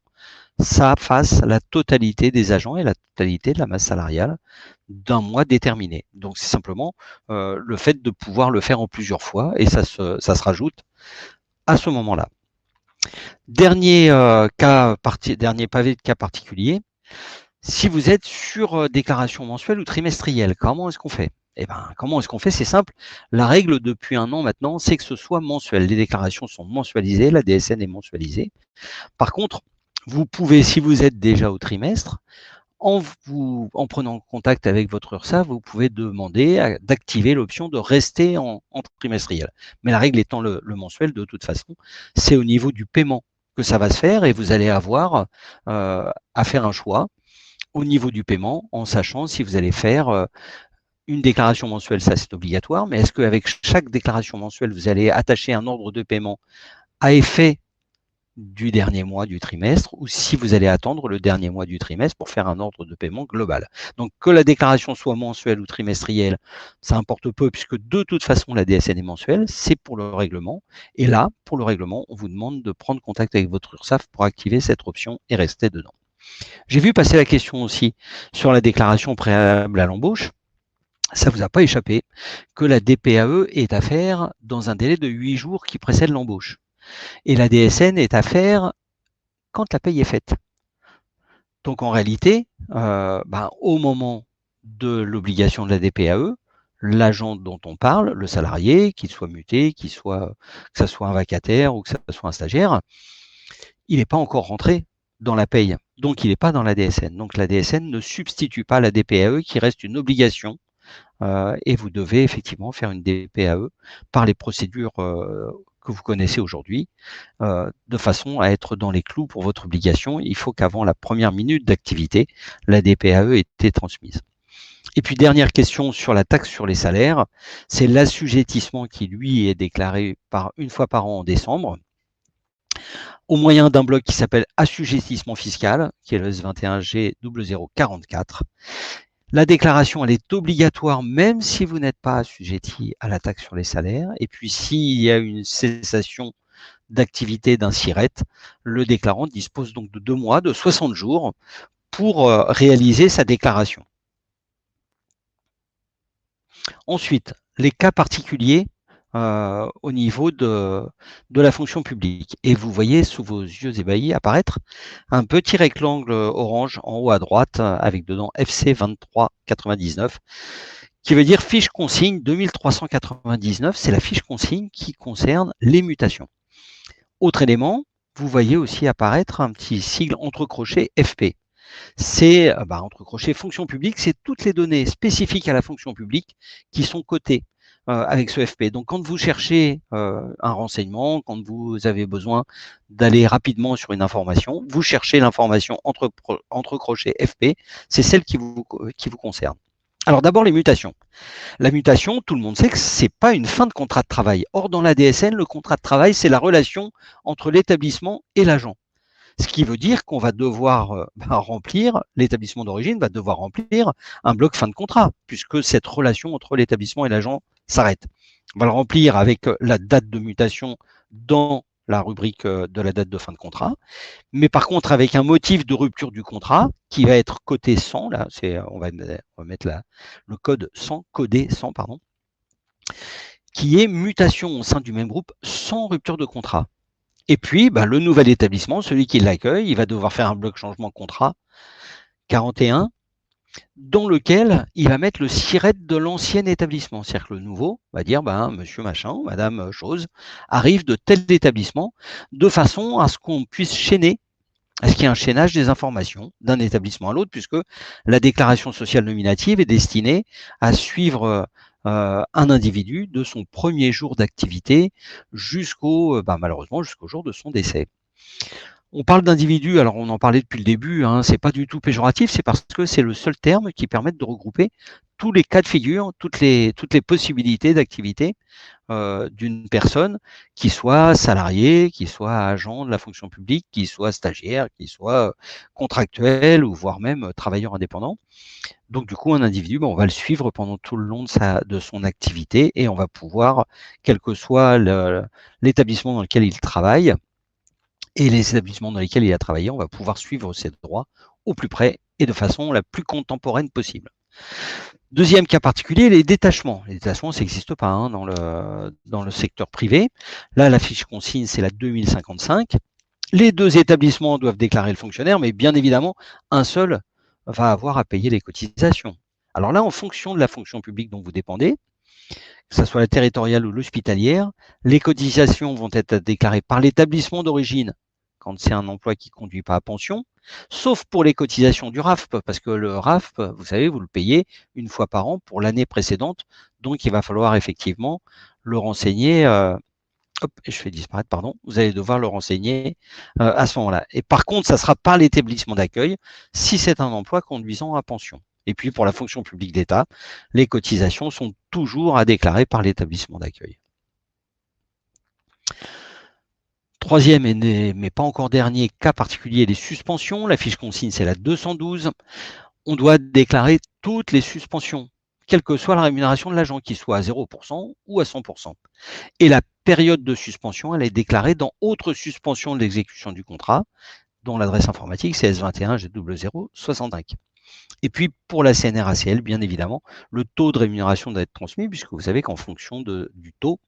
ça fasse la totalité des agents et la totalité de la masse salariale d'un mois déterminé. Donc, c'est simplement le fait de pouvoir le faire en plusieurs fois et ça se rajoute à ce moment-là. Dernier pavé de cas particulier, si vous êtes sur déclaration mensuelle ou trimestrielle, comment est-ce qu'on fait ? Comment est-ce qu'on fait ? C'est simple. La règle depuis un an maintenant, c'est que ce soit mensuel. Les déclarations sont mensualisées, la DSN est mensualisée. Par contre, vous pouvez, si vous êtes déjà au trimestre, en prenant contact avec votre URSSAF, vous pouvez demander d'activer l'option de rester en trimestriel. Mais la règle étant le mensuel, de toute façon, c'est au niveau du paiement que ça va se faire et vous allez avoir à faire un choix au niveau du paiement en sachant si vous allez faire une déclaration mensuelle, ça c'est obligatoire, mais est-ce qu'avec chaque déclaration mensuelle, vous allez attacher un ordre de paiement à effet du dernier mois du trimestre ou si vous allez attendre le dernier mois du trimestre pour faire un ordre de paiement global. Donc que la déclaration soit mensuelle ou trimestrielle, ça importe peu puisque de toute façon la DSN est mensuelle, c'est pour le règlement. Et là, pour le règlement, on vous demande de prendre contact avec votre URSSAF pour activer cette option et rester dedans. J'ai vu passer la question aussi sur la déclaration préalable à l'embauche. Ça ne vous a pas échappé que la DPAE est à faire dans un délai de 8 jours qui précède l'embauche. Et la DSN est à faire quand la paye est faite. Donc en réalité, au moment de l'obligation de la DPAE, l'agent dont on parle, le salarié, qu'il soit muté, que ça soit un vacataire ou que ça soit un stagiaire, il n'est pas encore rentré dans la paye. Donc il n'est pas dans la DSN. Donc la DSN ne substitue pas la DPAE qui reste une obligation. Et vous devez effectivement faire une DPAE par les procédures que vous connaissez aujourd'hui, de façon à être dans les clous pour votre obligation. Il faut qu'avant la première minute d'activité, la DPAE ait été transmise. Et puis dernière question sur la taxe sur les salaires, c'est l'assujettissement qui lui est déclaré une fois par an en décembre, au moyen d'un bloc qui s'appelle assujettissement fiscal, qui est le S21G 0044. La déclaration, elle est obligatoire même si vous n'êtes pas assujetti à la taxe sur les salaires. Et puis, s'il y a une cessation d'activité d'un SIRET, le déclarant dispose donc de 2 mois, de 60 jours pour réaliser sa déclaration. Ensuite, les cas particuliers au niveau de la fonction publique. Et vous voyez sous vos yeux ébahis apparaître un petit rectangle orange en haut à droite avec dedans FC 2399 qui veut dire fiche consigne 2399. C'est la fiche consigne qui concerne les mutations. Autre élément, vous voyez aussi apparaître un petit sigle entre crochets FP. C'est entre crochets fonction publique, c'est toutes les données spécifiques à la fonction publique qui sont cotées avec ce FP. Donc quand vous cherchez un renseignement, quand vous avez besoin d'aller rapidement sur une information, vous cherchez l'information entre crochets FP, c'est celle qui vous concerne. Alors d'abord les mutations. La mutation, tout le monde sait que c'est pas une fin de contrat de travail. Or dans la DSN, le contrat de travail, c'est la relation entre l'établissement et l'agent. Ce qui veut dire qu'on va devoir remplir, l'établissement d'origine va devoir remplir un bloc fin de contrat, puisque cette relation entre l'établissement et l'agent s'arrête. On va le remplir avec la date de mutation dans la rubrique de la date de fin de contrat, mais par contre avec un motif de rupture du contrat qui va être codé 100, là, on va mettre le code 100, codé 100, pardon, qui est mutation au sein du même groupe sans rupture de contrat. Et puis, le nouvel établissement, celui qui l'accueille, il va devoir faire un bloc changement contrat 41, dans lequel il va mettre le SIRET de l'ancien établissement. C'est-à-dire que le nouveau va dire, monsieur machin, madame chose, arrive de tel établissement, de façon à ce qu'on puisse chaîner, à ce qu'il y ait un chaînage des informations d'un établissement à l'autre, puisque la déclaration sociale nominative est destinée à suivre un individu de son premier jour d'activité malheureusement jusqu'au jour de son décès. On parle d'individu, alors on en parlait depuis le début, c'est pas du tout péjoratif, c'est parce que c'est le seul terme qui permet de regrouper tous les cas de figure, toutes les possibilités d'activité d'une personne, qui soit salarié, qui soit agent de la fonction publique, qui soit stagiaire, qui soit contractuel ou voire même travailleur indépendant. Donc du coup, un individu, on va le suivre pendant tout le long de son activité et on va pouvoir, quel que soit l'établissement dans lequel il travaille et les établissements dans lesquels il a travaillé, on va pouvoir suivre ses droits au plus près et de façon la plus contemporaine possible. Deuxième cas particulier, les détachements. Les détachements, ça n'existe pas dans le secteur privé. Là, la fiche consigne, c'est la 2055. Les deux établissements doivent déclarer le fonctionnaire, mais bien évidemment, un seul va avoir à payer les cotisations. Alors là, en fonction de la fonction publique dont vous dépendez, que ce soit la territoriale ou l'hospitalière, les cotisations vont être déclarées par l'établissement d'origine quand c'est un emploi qui ne conduit pas à pension, sauf pour les cotisations du RAFP, parce que le RAFP, vous savez, vous le payez une fois par an pour l'année précédente, donc il va falloir effectivement le renseigner, je fais disparaître, pardon, vous allez devoir le renseigner à ce moment-là. Et par contre, ça sera par l'établissement d'accueil si c'est un emploi conduisant à pension. Et puis pour la fonction publique d'État, les cotisations sont toujours à déclarer par l'établissement d'accueil. Troisième, mais pas encore dernier, cas particulier, les suspensions. La fiche consigne, c'est la 212. On doit déclarer toutes les suspensions, quelle que soit la rémunération de l'agent, qu'il soit à 0% ou à 100%. Et la période de suspension, elle est déclarée dans autre suspension de l'exécution du contrat, dont l'adresse informatique, c'est S21G0065. Et puis, pour la CNRACL, bien évidemment, le taux de rémunération doit être transmis, puisque vous savez qu'en fonction du taux,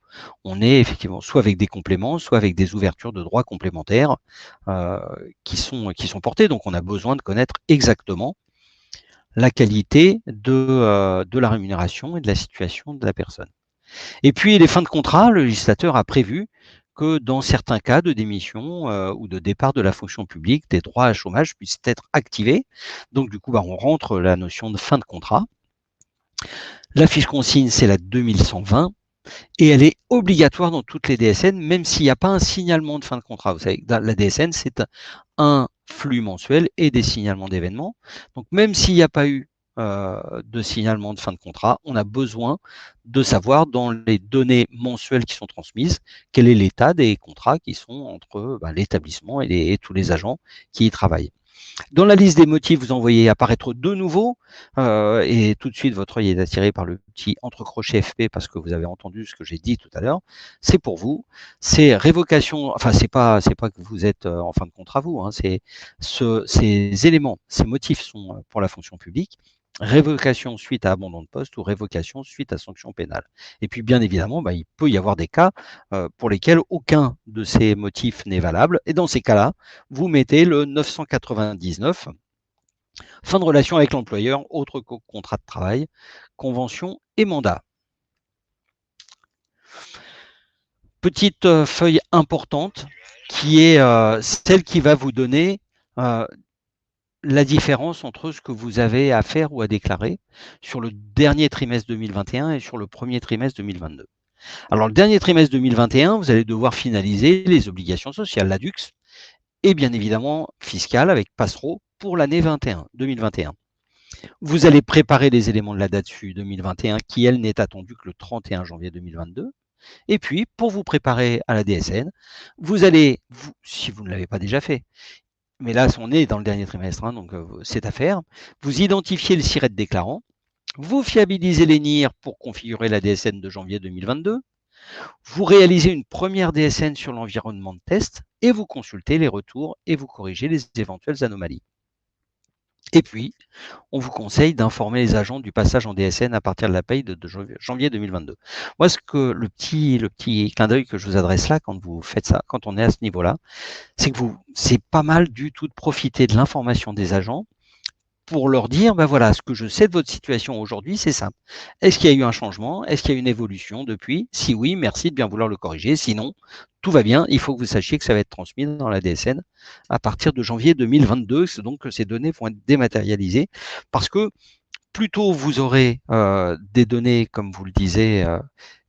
on est effectivement soit avec des compléments, soit avec des ouvertures de droits complémentaires qui sont portés. Donc, on a besoin de connaître exactement la qualité de la rémunération et de la situation de la personne. Et puis, les fins de contrat, le législateur a prévu que dans certains cas de démission ou de départ de la fonction publique, des droits à chômage puissent être activés. Donc, du coup, on rentre la notion de fin de contrat. La fiche consigne, c'est la 2120 et elle est obligatoire dans toutes les DSN, même s'il n'y a pas un signalement de fin de contrat. Vous savez, la DSN, c'est un flux mensuel et des signalements d'événements. Donc, même s'il n'y a pas eu de signalement de fin de contrat, on a besoin de savoir dans les données mensuelles qui sont transmises, quel est l'état des contrats qui sont entre l'établissement et tous les agents qui y travaillent. Dans la liste des motifs, vous en voyez apparaître deux nouveaux et tout de suite votre œil est attiré par le petit entrecrochet FP parce que vous avez entendu ce que j'ai dit tout à l'heure. C'est pour vous, c'est révocation, enfin c'est pas que vous êtes en fin de contrat vous, hein, ces éléments, ces motifs sont pour la fonction publique. Révocation suite à abandon de poste ou révocation suite à sanction pénale. Et puis bien évidemment, il peut y avoir des cas pour lesquels aucun de ces motifs n'est valable. Et dans ces cas-là, vous mettez le 999, fin de relation avec l'employeur, autre que contrat de travail, convention et mandat. Petite feuille importante qui est celle qui va vous donner la différence entre ce que vous avez à faire ou à déclarer sur le dernier trimestre 2021 et sur le premier trimestre 2022. Alors, le dernier trimestre 2021, vous allez devoir finaliser les obligations sociales, l'ADUX, et bien évidemment fiscales avec Passero pour l'année 2021. Vous allez préparer les éléments de la DATSU 2021 qui, elle, n'est attendue que le 31 janvier 2022. Et puis, pour vous préparer à la DSN, vous allez, si vous ne l'avez pas déjà fait, mais là, on est dans le dernier trimestre, hein, donc c'est à faire. Vous identifiez le SIRET déclarant, vous fiabilisez les NIR pour configurer la DSN de janvier 2022, vous réalisez une première DSN sur l'environnement de test et vous consultez les retours et vous corrigez les éventuelles anomalies. Et puis, on vous conseille d'informer les agents du passage en DSN à partir de la paye de janvier 2022. Moi, le petit clin d'œil que je vous adresse là, quand vous faites ça, quand on est à ce niveau-là, c'est que c'est pas mal du tout de profiter de l'information des agents pour leur dire, voilà, ce que je sais de votre situation aujourd'hui, c'est simple. Est-ce qu'il y a eu un changement? Est-ce qu'il y a eu une évolution depuis? Si oui, merci de bien vouloir le corriger. Sinon, tout va bien. Il faut que vous sachiez que ça va être transmis dans la DSN à partir de janvier 2022. Donc, ces données vont être dématérialisées parce que plus tôt vous aurez des données, comme vous le disiez,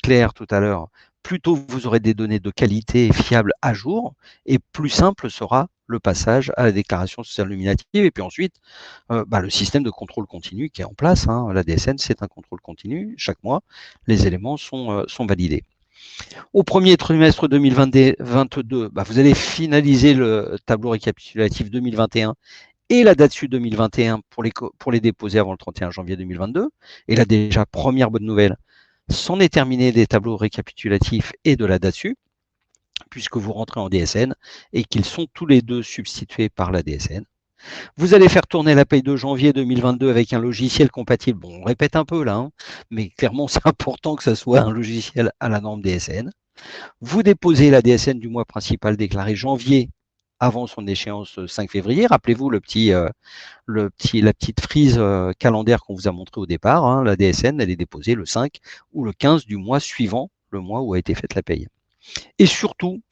Claire, tout à l'heure, plus tôt vous aurez des données de qualité fiables à jour et plus simple sera le passage à la déclaration sociale nominative et puis ensuite le système de contrôle continu qui est en place. Hein. La DSN, c'est un contrôle continu. Chaque mois, les éléments sont validés. Au premier trimestre 2022, vous allez finaliser le tableau récapitulatif 2021 et la DATSU 2021 pour les déposer avant le 31 janvier 2022. Et là, déjà, première bonne nouvelle, c'en est terminé des tableaux récapitulatifs et de la DATSU, puisque vous rentrez en DSN et qu'ils sont tous les deux substitués par la DSN. Vous allez faire tourner la paye de janvier 2022 avec un logiciel compatible. Bon, on répète un peu là, hein, mais clairement, c'est important que ça soit un logiciel à la norme DSN. Vous déposez la DSN du mois principal déclaré janvier avant son échéance 5 février. Rappelez-vous la petite frise calendaire qu'on vous a montré au départ. Hein, la DSN, elle est déposée le 5 ou le 15 du mois suivant le mois où a été faite la paye. Et surtout,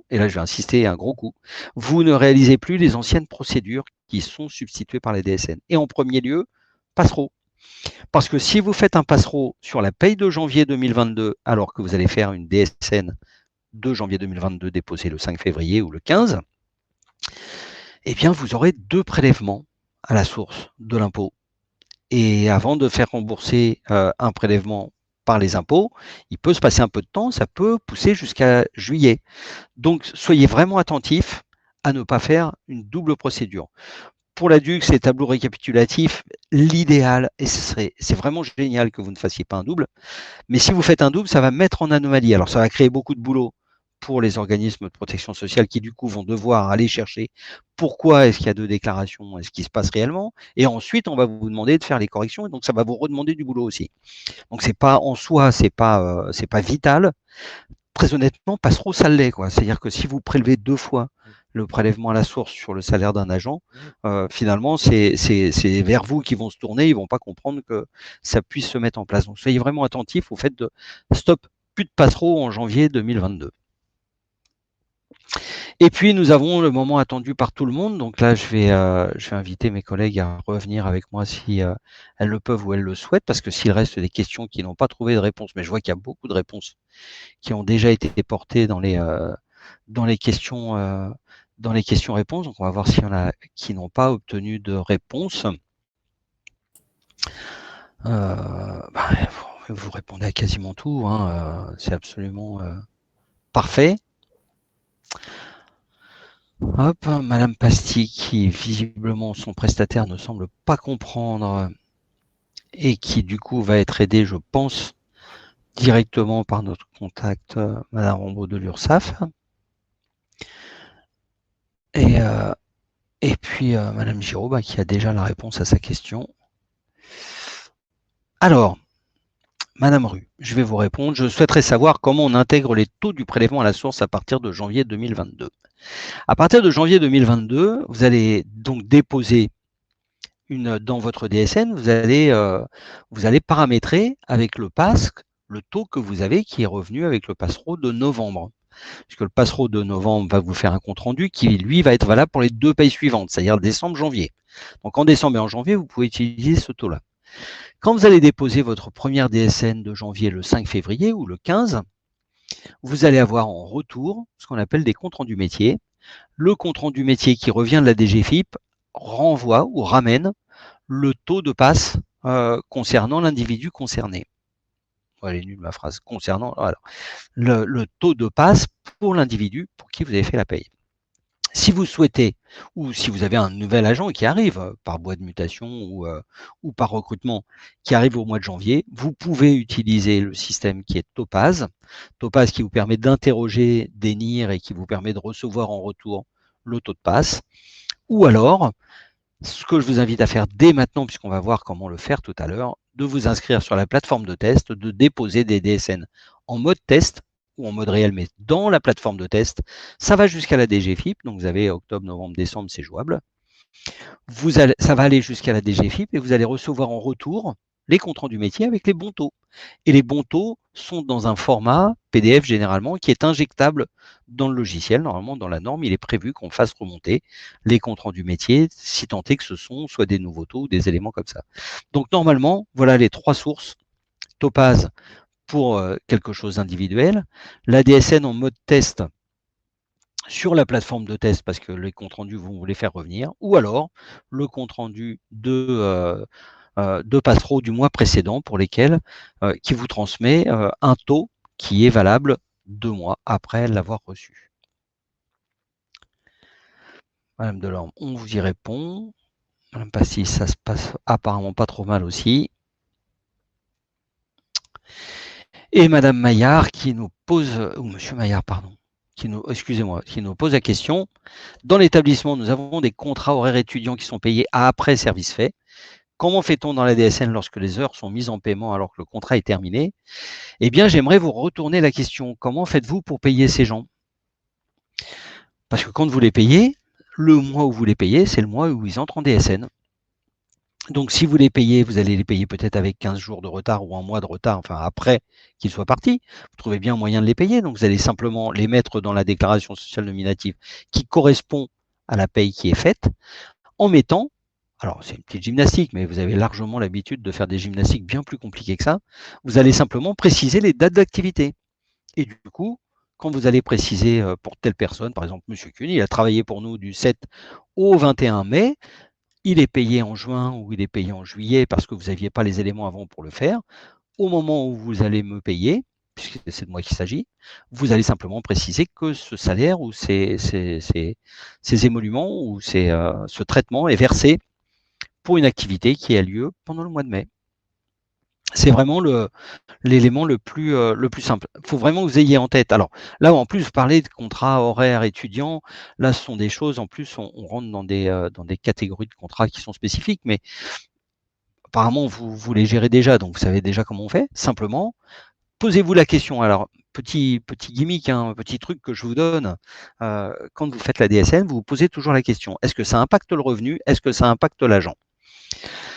et là je vais insister un gros coup, vous ne réalisez plus les anciennes procédures qui sont substituées par les DSN. Et en premier lieu, Passero. Parce que si vous faites un Passero sur la paye de janvier 2022, alors que vous allez faire une DSN de janvier 2022 déposée le 5 février ou le 15, eh bien vous aurez deux prélèvements à la source de l'impôt. Et avant de faire rembourser un prélèvement par les impôts, il peut se passer un peu de temps, ça peut pousser jusqu'à juillet. Donc, soyez vraiment attentifs à ne pas faire une double procédure. Pour la DUX, les tableaux récapitulatifs, l'idéal, et c'est vraiment génial que vous ne fassiez pas un double, mais si vous faites un double, ça va mettre en anomalie. Alors, ça va créer beaucoup de boulot pour les organismes de protection sociale qui, du coup, vont devoir aller chercher pourquoi est-ce qu'il y a 2 déclarations, est-ce qui se passe réellement, et ensuite, on va vous demander de faire les corrections, et donc ça va vous redemander du boulot aussi. Donc, c'est pas en soi, c'est pas vital. Très honnêtement, Passereau, ça l'est, quoi. C'est-à-dire que si vous prélevez 2 fois le prélèvement à la source sur le salaire d'un agent, finalement, c'est vers vous qu'ils vont se tourner, ils ne vont pas comprendre que ça puisse se mettre en place. Donc, soyez vraiment attentifs au fait de stop, plus de Passereau en janvier 2022. Et puis, nous avons le moment attendu par tout le monde. Donc là, je vais inviter mes collègues à revenir avec moi si elles le peuvent ou elles le souhaitent, parce que s'il reste des questions qui n'ont pas trouvé de réponse, mais je vois qu'il y a beaucoup de réponses qui ont déjà été portées dans les questions-réponses. Donc, on va voir s'il y en a qui n'ont pas obtenu de réponse. Vous répondez à quasiment tout, hein, c'est absolument parfait. Hop, Madame Pasty, qui visiblement son prestataire ne semble pas comprendre et qui du coup va être aidée, je pense, directement par notre contact, Madame Rambaud de l'URSSAF. Et puis Madame Giraud, qui a déjà la réponse à sa question. Alors, Madame Rue, je vais vous répondre. Je souhaiterais savoir comment on intègre les taux du prélèvement à la source à partir de janvier 2022. À partir de janvier 2022, vous allez donc déposer dans votre DSN, vous allez paramétrer avec le PASC le taux que vous avez qui est revenu avec le Passereau de novembre. Puisque le Passereau de novembre va vous faire un compte-rendu qui, lui, va être valable pour les 2 payes suivantes, c'est-à-dire décembre-janvier. Donc en décembre et en janvier, vous pouvez utiliser ce taux-là. Quand vous allez déposer votre première DSN de janvier le 5 février ou le 15, vous allez avoir en retour ce qu'on appelle des comptes rendus métiers. Le compte rendu métier qui revient de la DGFiP renvoie ou ramène le taux de passe concernant l'individu concerné. Elle est nulle ma phrase. Concernant voilà, le taux de passe pour l'individu pour qui vous avez fait la paye. Si vous souhaitez, ou si vous avez un nouvel agent qui arrive par voie de mutation ou par recrutement, qui arrive au mois de janvier, vous pouvez utiliser le système qui est Topaz. Topaz qui vous permet d'interroger des NIR et qui vous permet de recevoir en retour le taux de passe. Ou alors, ce que je vous invite à faire dès maintenant, puisqu'on va voir comment le faire tout à l'heure, de vous inscrire sur la plateforme de test, de déposer des DSN en mode test ou en mode réel, mais dans la plateforme de test. Ça va jusqu'à la DGFiP, donc vous avez octobre, novembre, décembre, c'est jouable. Ça va aller jusqu'à la DGFiP et vous allez recevoir en retour les comptes rendus métiers avec les bons taux. Et les bons taux sont dans un format PDF généralement qui est injectable dans le logiciel. Normalement, dans la norme, il est prévu qu'on fasse remonter les comptes rendus métiers, si tant est que ce sont soit des nouveaux taux ou des éléments comme ça. Donc normalement, voilà les 3 sources. Topaz pour quelque chose d'individuel, la DSN en mode test sur la plateforme de test parce que les comptes rendus vont vous les faire revenir, ou alors le compte rendu de Passereau du mois précédent pour lesquels qui vous transmet un taux qui est valable 2 mois après l'avoir reçu. Madame Delorme, on vous y répond. Madame Pastis, ça se passe apparemment pas trop mal aussi. Et Madame Maillard qui nous pose, ou Monsieur Maillard, pardon, qui nous pose la question. Dans l'établissement, nous avons des contrats horaires étudiants qui sont payés après service fait. Comment fait-on dans la DSN lorsque les heures sont mises en paiement alors que le contrat est terminé? Eh bien, j'aimerais vous retourner la question. Comment faites-vous pour payer ces gens? Parce que quand vous les payez, le mois où vous les payez, c'est le mois où ils entrent en DSN. Donc, si vous les payez, vous allez les payer peut-être avec 15 jours de retard ou un mois de retard, enfin après qu'ils soient partis. Vous trouvez bien un moyen de les payer. Donc, vous allez simplement les mettre dans la déclaration sociale nominative qui correspond à la paye qui est faite en mettant, alors c'est une petite gymnastique, mais vous avez largement l'habitude de faire des gymnastiques bien plus compliquées que ça. Vous allez simplement préciser les dates d'activité. Et du coup, quand vous allez préciser pour telle personne, par exemple M. Kuhn, il a travaillé pour nous du 7 au 21 mai, il est payé en juin ou il est payé en juillet parce que vous n'aviez pas les éléments avant pour le faire, au moment où vous allez me payer, puisque c'est de moi qu'il s'agit, vous allez simplement préciser que ce salaire ou ces émoluments ou ce traitement est versé pour une activité qui a lieu pendant le mois de mai. C'est vraiment l'élément le plus simple. Il faut vraiment que vous ayez en tête. Alors là, en plus, vous parlez de contrats horaires étudiants. Là, ce sont des choses, en plus, on rentre dans des catégories de contrats qui sont spécifiques, mais apparemment, vous les gérez déjà, donc vous savez déjà comment on fait. Simplement, posez-vous la question. Alors, petit gimmick, hein, petit truc que je vous donne, quand vous faites la DSN, vous vous posez toujours la question, est-ce que ça impacte le revenu? Est-ce que ça impacte l'agent?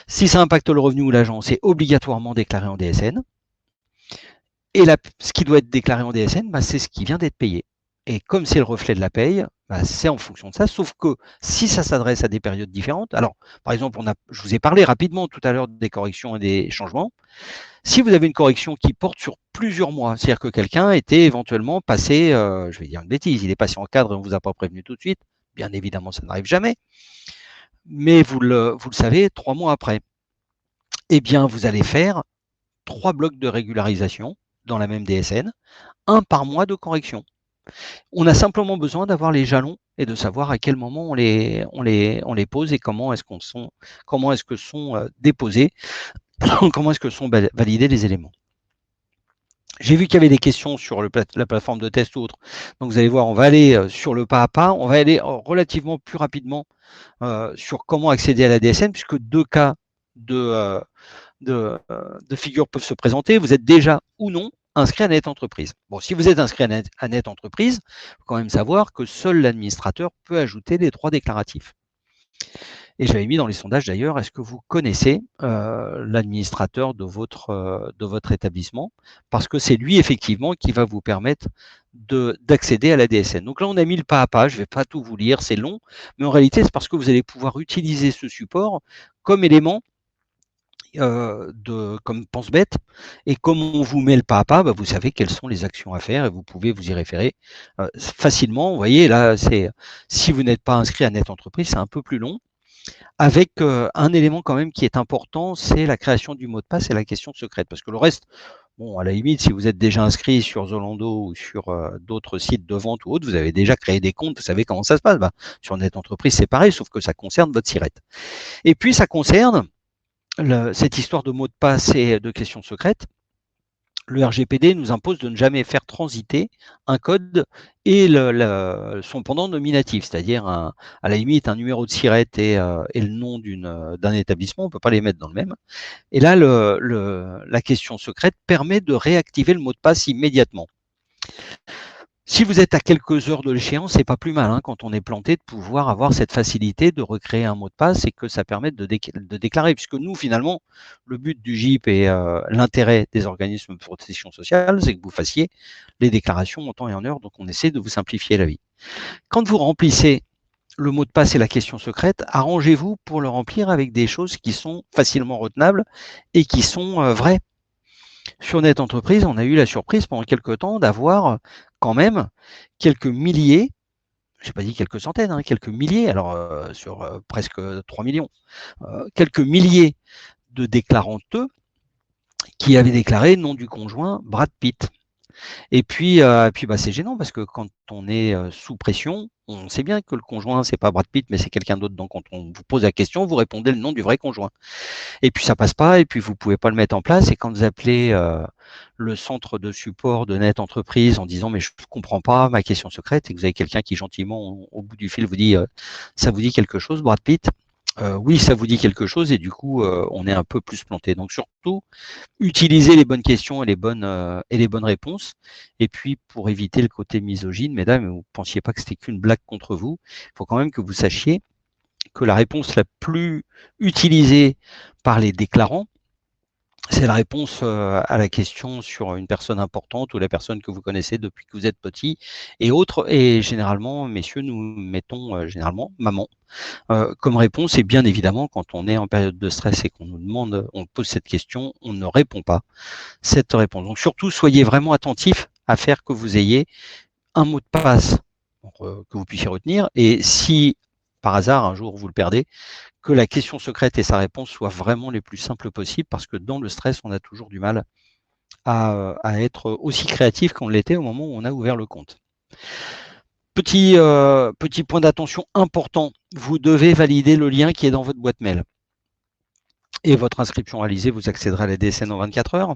Si ça impacte le revenu ou l'agent, c'est obligatoirement déclaré en DSN. Et ce qui doit être déclaré en DSN, c'est ce qui vient d'être payé. Et comme c'est le reflet de la paye, c'est en fonction de ça, sauf que si ça s'adresse à des périodes différentes, alors par exemple, je vous ai parlé rapidement tout à l'heure des corrections et des changements. Si vous avez une correction qui porte sur plusieurs mois, c'est-à-dire que quelqu'un était éventuellement passé, je vais dire une bêtise, il est passé en cadre et on ne vous a pas prévenu tout de suite, bien évidemment ça n'arrive jamais, mais vous le savez 3 mois après, eh bien vous allez faire 3 blocs de régularisation dans la même DSN, 1 par mois de correction. On a simplement besoin d'avoir les jalons et de savoir à quel moment on les pose et comment est-ce que sont déposés, comment est-ce que sont validés les éléments. J'ai vu qu'il y avait des questions sur la plateforme de test ou autre. Donc vous allez voir, on va aller sur le pas à pas, on va aller relativement plus rapidement sur comment accéder à la DSN, puisque 2 cas de figure peuvent se présenter. Vous êtes déjà ou non inscrit à Net Entreprise. Bon, si vous êtes inscrit à Net Entreprise, il faut quand même savoir que seul l'administrateur peut ajouter les droits déclaratifs. Et j'avais mis dans les sondages d'ailleurs, est-ce que vous connaissez l'administrateur de votre établissement? Parce que c'est lui effectivement qui va vous permettre d'accéder à la DSN. Donc là, on a mis le pas à pas, je ne vais pas tout vous lire, c'est long, mais en réalité, c'est parce que vous allez pouvoir utiliser ce support comme élément comme pense-bête, et comme on vous met le pas à pas, vous savez quelles sont les actions à faire et vous pouvez vous y référer facilement. Vous voyez, là, si vous n'êtes pas inscrit à Net Entreprise, c'est un peu plus long, avec un élément quand même qui est important, c'est la création du mot de passe et la question secrète, parce que le reste, bon, à la limite, si vous êtes déjà inscrit sur Zolando ou sur d'autres sites de vente ou autres, vous avez déjà créé des comptes, vous savez comment ça se passe. Sur Net Entreprise, c'est pareil, sauf que ça concerne votre SIRET. Et puis, ça concerne cette histoire de mot de passe et de questions secrètes. Le RGPD nous impose de ne jamais faire transiter un code et son pendant nominatif, c'est-à-dire à la limite un numéro de SIRET et le nom d'un établissement, on ne peut pas les mettre dans le même. Et là, la question secrète permet de réactiver le mot de passe immédiatement. Si vous êtes à quelques heures de l'échéance, c'est pas plus mal quand on est planté de pouvoir avoir cette facilité de recréer un mot de passe et que ça permette de déclarer, puisque nous, finalement, le but du GIP et l'intérêt des organismes de protection sociale, c'est que vous fassiez les déclarations en temps et en heure, donc on essaie de vous simplifier la vie. Quand vous remplissez le mot de passe et la question secrète, arrangez-vous pour le remplir avec des choses qui sont facilement retenables et qui sont vraies. Sur Net Entreprise, on a eu la surprise pendant quelques temps d'avoir quand même quelques milliers, je n'ai pas dit quelques centaines, quelques milliers, alors sur presque 3 millions, quelques milliers de déclaranteux qui avaient déclaré nom du conjoint Brad Pitt. Et puis c'est gênant parce que quand on est sous pression, on sait bien que le conjoint, c'est pas Brad Pitt, mais c'est quelqu'un d'autre. Donc quand on vous pose la question, vous répondez le nom du vrai conjoint. Et puis ça passe pas, et puis vous pouvez pas le mettre en place. Et quand vous appelez le centre de support de Net Entreprise en disant mais je comprends pas ma question secrète, et que vous avez quelqu'un qui gentiment au bout du fil vous dit ça vous dit quelque chose, Brad Pitt? Oui, ça vous dit quelque chose, et du coup on est un peu plus planté. Donc surtout, utilisez les bonnes questions et les bonnes réponses. Et puis pour éviter le côté misogyne, mesdames, vous ne pensiez pas que c'était qu'une blague contre vous, il faut quand même que vous sachiez que la réponse la plus utilisée par les déclarants, c'est la réponse à la question sur une personne importante ou la personne que vous connaissez depuis que vous êtes petit et autres. Et généralement, messieurs, nous mettons généralement maman comme réponse. Et bien évidemment, quand on est en période de stress et qu'on nous demande, on pose cette question, on ne répond pas cette réponse. Donc surtout, soyez vraiment attentifs à faire que vous ayez un mot de passe que vous puissiez retenir. Et si par hasard, un jour, vous le perdez, que la question secrète et sa réponse soient vraiment les plus simples possibles, parce que dans le stress, on a toujours du mal à être aussi créatif qu'on l'était au moment où on a ouvert le compte. Petit point d'attention important, vous devez valider le lien qui est dans votre boîte mail. Et votre inscription réalisée, vous accéderez à la DSN en 24 heures.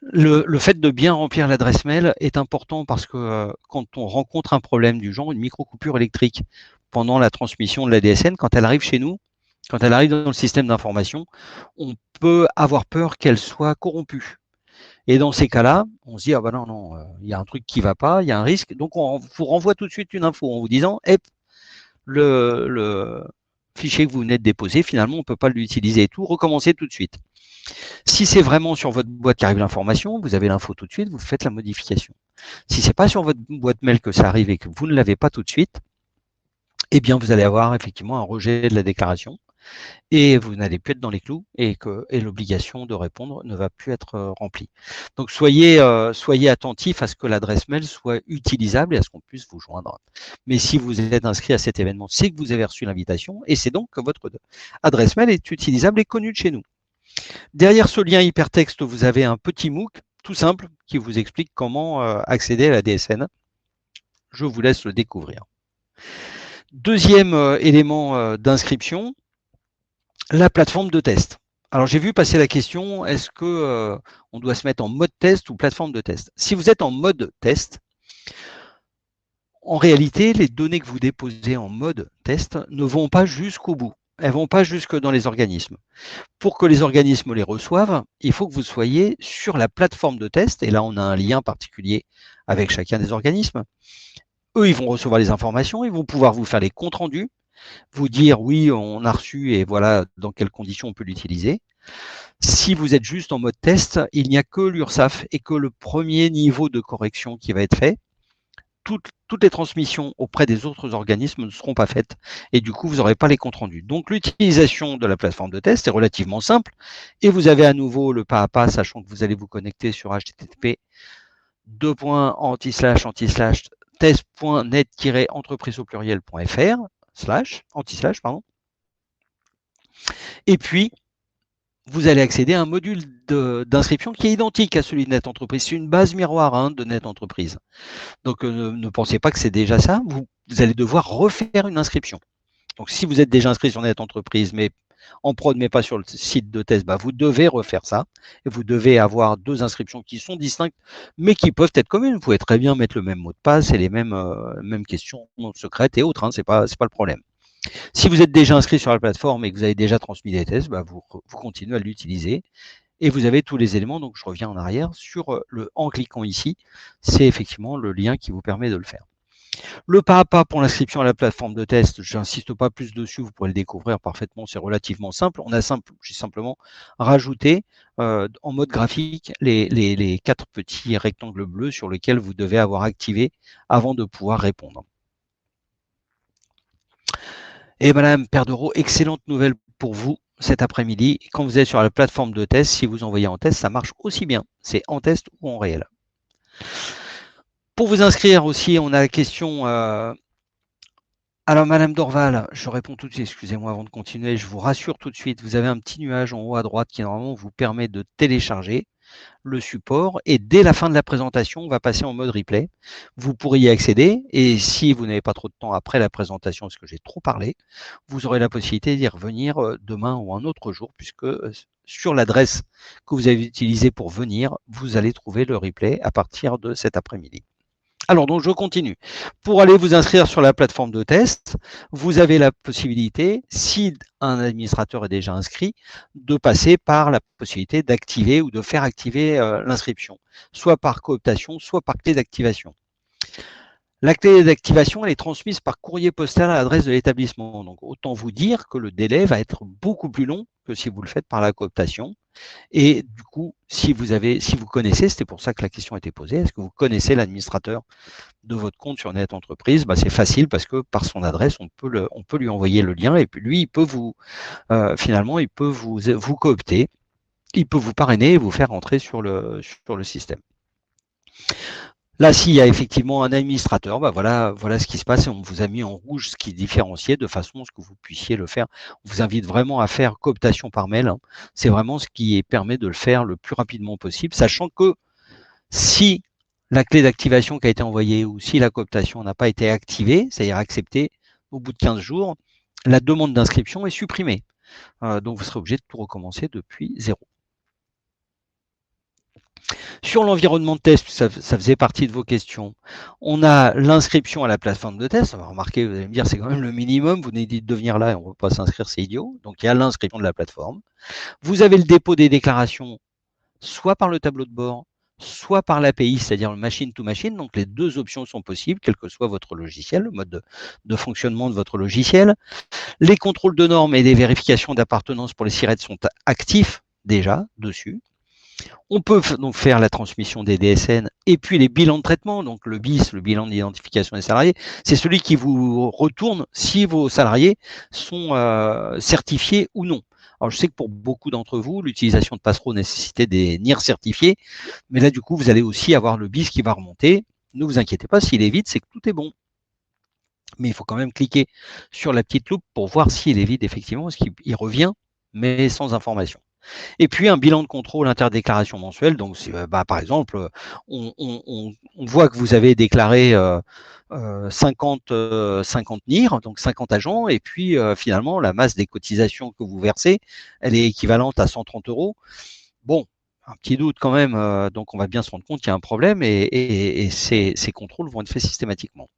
Le fait de bien remplir l'adresse mail est important parce que quand on rencontre un problème du genre, une micro-coupure électrique pendant la transmission de la DSN, quand elle arrive chez nous, quand elle arrive dans le système d'information, on peut avoir peur qu'elle soit corrompue. Et dans ces cas-là, on se dit, ah ben non, il y a un truc qui ne va pas, il y a un risque. Donc, on vous renvoie tout de suite une info en vous disant, le fichier que vous venez de déposer, finalement, on ne peut pas l'utiliser et tout, recommencez tout de suite. Si c'est vraiment sur votre boîte qui arrive l'information, vous avez l'info tout de suite, vous faites la modification. Si ce n'est pas sur votre boîte mail que ça arrive et que vous ne l'avez pas tout de suite, eh bien, vous allez avoir effectivement un rejet de la déclaration et vous n'allez plus être dans les clous et l'obligation de répondre ne va plus être remplie. Donc, soyez attentifs à ce que l'adresse mail soit utilisable et à ce qu'on puisse vous joindre. Mais si vous êtes inscrit à cet événement, c'est que vous avez reçu l'invitation et c'est donc que votre adresse mail est utilisable et connue de chez nous. Derrière ce lien hypertexte, vous avez un petit MOOC tout simple qui vous explique comment accéder à la DSN. Je vous laisse le découvrir. Deuxième élément d'inscription, la plateforme de test. Alors, j'ai vu passer la question, est-ce que on doit se mettre en mode test ou plateforme de test? Si vous êtes en mode test, en réalité, les données que vous déposez en mode test ne vont pas jusqu'au bout. Elles ne vont pas jusque dans les organismes. Pour que les organismes les reçoivent, il faut que vous soyez sur la plateforme de test. Et là, on a un lien particulier avec chacun des organismes. Eux, ils vont recevoir les informations, ils vont pouvoir vous faire les comptes rendus, vous dire oui, on a reçu et voilà dans quelles conditions on peut l'utiliser. Si vous êtes juste en mode test, il n'y a que l'URSSAF et que le premier niveau de correction qui va être fait. Toutes les transmissions auprès des autres organismes ne seront pas faites et du coup, vous n'aurez pas les comptes rendus. Donc, l'utilisation de la plateforme de test est relativement simple et vous avez à nouveau le pas à pas, sachant que vous allez vous connecter sur http://test.net-entreprise au pluriel.fr//. Et puis, vous allez accéder à un module d'inscription qui est identique à celui de Net Entreprise. C'est une base miroir de Net Entreprise. Donc, ne pensez pas que c'est déjà ça. Vous allez devoir refaire une inscription. Donc, si vous êtes déjà inscrit sur Net Entreprise, mais en prod, mais pas sur le site de test, vous devez refaire ça. Et vous devez avoir deux inscriptions qui sont distinctes, mais qui peuvent être communes. Vous pouvez très bien mettre le même mot de passe et les mêmes questions secrètes et autres. C'est pas le problème. Si vous êtes déjà inscrit sur la plateforme et que vous avez déjà transmis des tests, vous continuez à l'utiliser et vous avez tous les éléments. Donc, je reviens en arrière en cliquant ici, c'est effectivement le lien qui vous permet de le faire. Le pas à pas pour l'inscription à la plateforme de test, je n'insiste pas plus dessus, vous pourrez le découvrir parfaitement, c'est relativement simple. J'ai simplement rajouté en mode graphique les 4 petits rectangles bleus sur lesquels vous devez avoir activé avant de pouvoir répondre. Et Madame Perdereau, excellente nouvelle pour vous cet après-midi. Quand vous êtes sur la plateforme de test, si vous envoyez en test, ça marche aussi bien. C'est en test ou en réel. Pour vous inscrire aussi, on a la question. Alors, Madame Dorval, je réponds tout de suite, excusez-moi avant de continuer, je vous rassure tout de suite, vous avez un petit nuage en haut à droite qui normalement vous permet de télécharger le support et dès la fin de la présentation, on va passer en mode replay. Vous pourrez y accéder et si vous n'avez pas trop de temps après la présentation, parce que j'ai trop parlé, vous aurez la possibilité d'y revenir demain ou un autre jour puisque sur l'adresse que vous avez utilisée pour venir, vous allez trouver le replay à partir de cet après-midi. Alors, donc, je continue. Pour aller vous inscrire sur la plateforme de test, vous avez la possibilité, si un administrateur est déjà inscrit, de passer par la possibilité d'activer ou de faire activer l'inscription, soit par cooptation, soit par clé d'activation. La clé d'activation, elle est transmise par courrier postal à l'adresse de l'établissement. Donc, autant vous dire que le délai va être beaucoup plus long que si vous le faites par la cooptation. Et du coup, si vous connaissez, c'était pour ça que la question a été posée, est-ce que vous connaissez l'administrateur de votre compte sur Net Entreprise? C'est facile parce que par son adresse, on peut lui envoyer le lien et puis lui, il peut vous coopter, il peut vous parrainer et vous faire rentrer sur le système. Là, s'il y a effectivement un administrateur, bah voilà ce qui se passe et on vous a mis en rouge ce qui est différencié de façon à ce que vous puissiez le faire. On vous invite vraiment à faire cooptation par mail, hein. C'est vraiment ce qui permet de le faire le plus rapidement possible, sachant que si la clé d'activation qui a été envoyée ou si la cooptation n'a pas été activée, c'est-à-dire acceptée, au bout de 15 jours, la demande d'inscription est supprimée. Donc, vous serez obligé de tout recommencer depuis zéro. Sur l'environnement de test, ça faisait partie de vos questions. On a l'inscription à la plateforme de test. Remarquez, vous allez me dire, c'est quand même le minimum. Vous n'êtes de venir là et on ne va pas s'inscrire, c'est idiot. Donc, il y a l'inscription de la plateforme. Vous avez le dépôt des déclarations, soit par le tableau de bord, soit par l'API, c'est-à-dire le machine to machine. Donc, les deux options sont possibles, quel que soit votre logiciel, le mode de fonctionnement de votre logiciel. Les contrôles de normes et les vérifications d'appartenance pour les SIRET sont actifs déjà dessus. On peut donc faire la transmission des DSN et puis les bilans de traitement, donc le BIS, le bilan d'identification des salariés, c'est celui qui vous retourne si vos salariés sont certifiés ou non. Alors je sais que pour beaucoup d'entre vous, l'utilisation de Passero nécessitait des NIR certifiés, mais là du coup vous allez aussi avoir le BIS qui va remonter. Ne vous inquiétez pas, s'il est vide, c'est que tout est bon. Mais il faut quand même cliquer sur la petite loupe pour voir s'il est vide effectivement, parce qu'il revient, mais sans information. Et puis un bilan de contrôle interdéclaration mensuelle. Donc, par exemple, on voit que vous avez déclaré 50 NIR, donc 50 agents, et puis finalement, la masse des cotisations que vous versez, elle est équivalente à 130 €. Bon, un petit doute quand même, donc on va bien se rendre compte qu'il y a un problème et ces contrôles vont être faits systématiquement.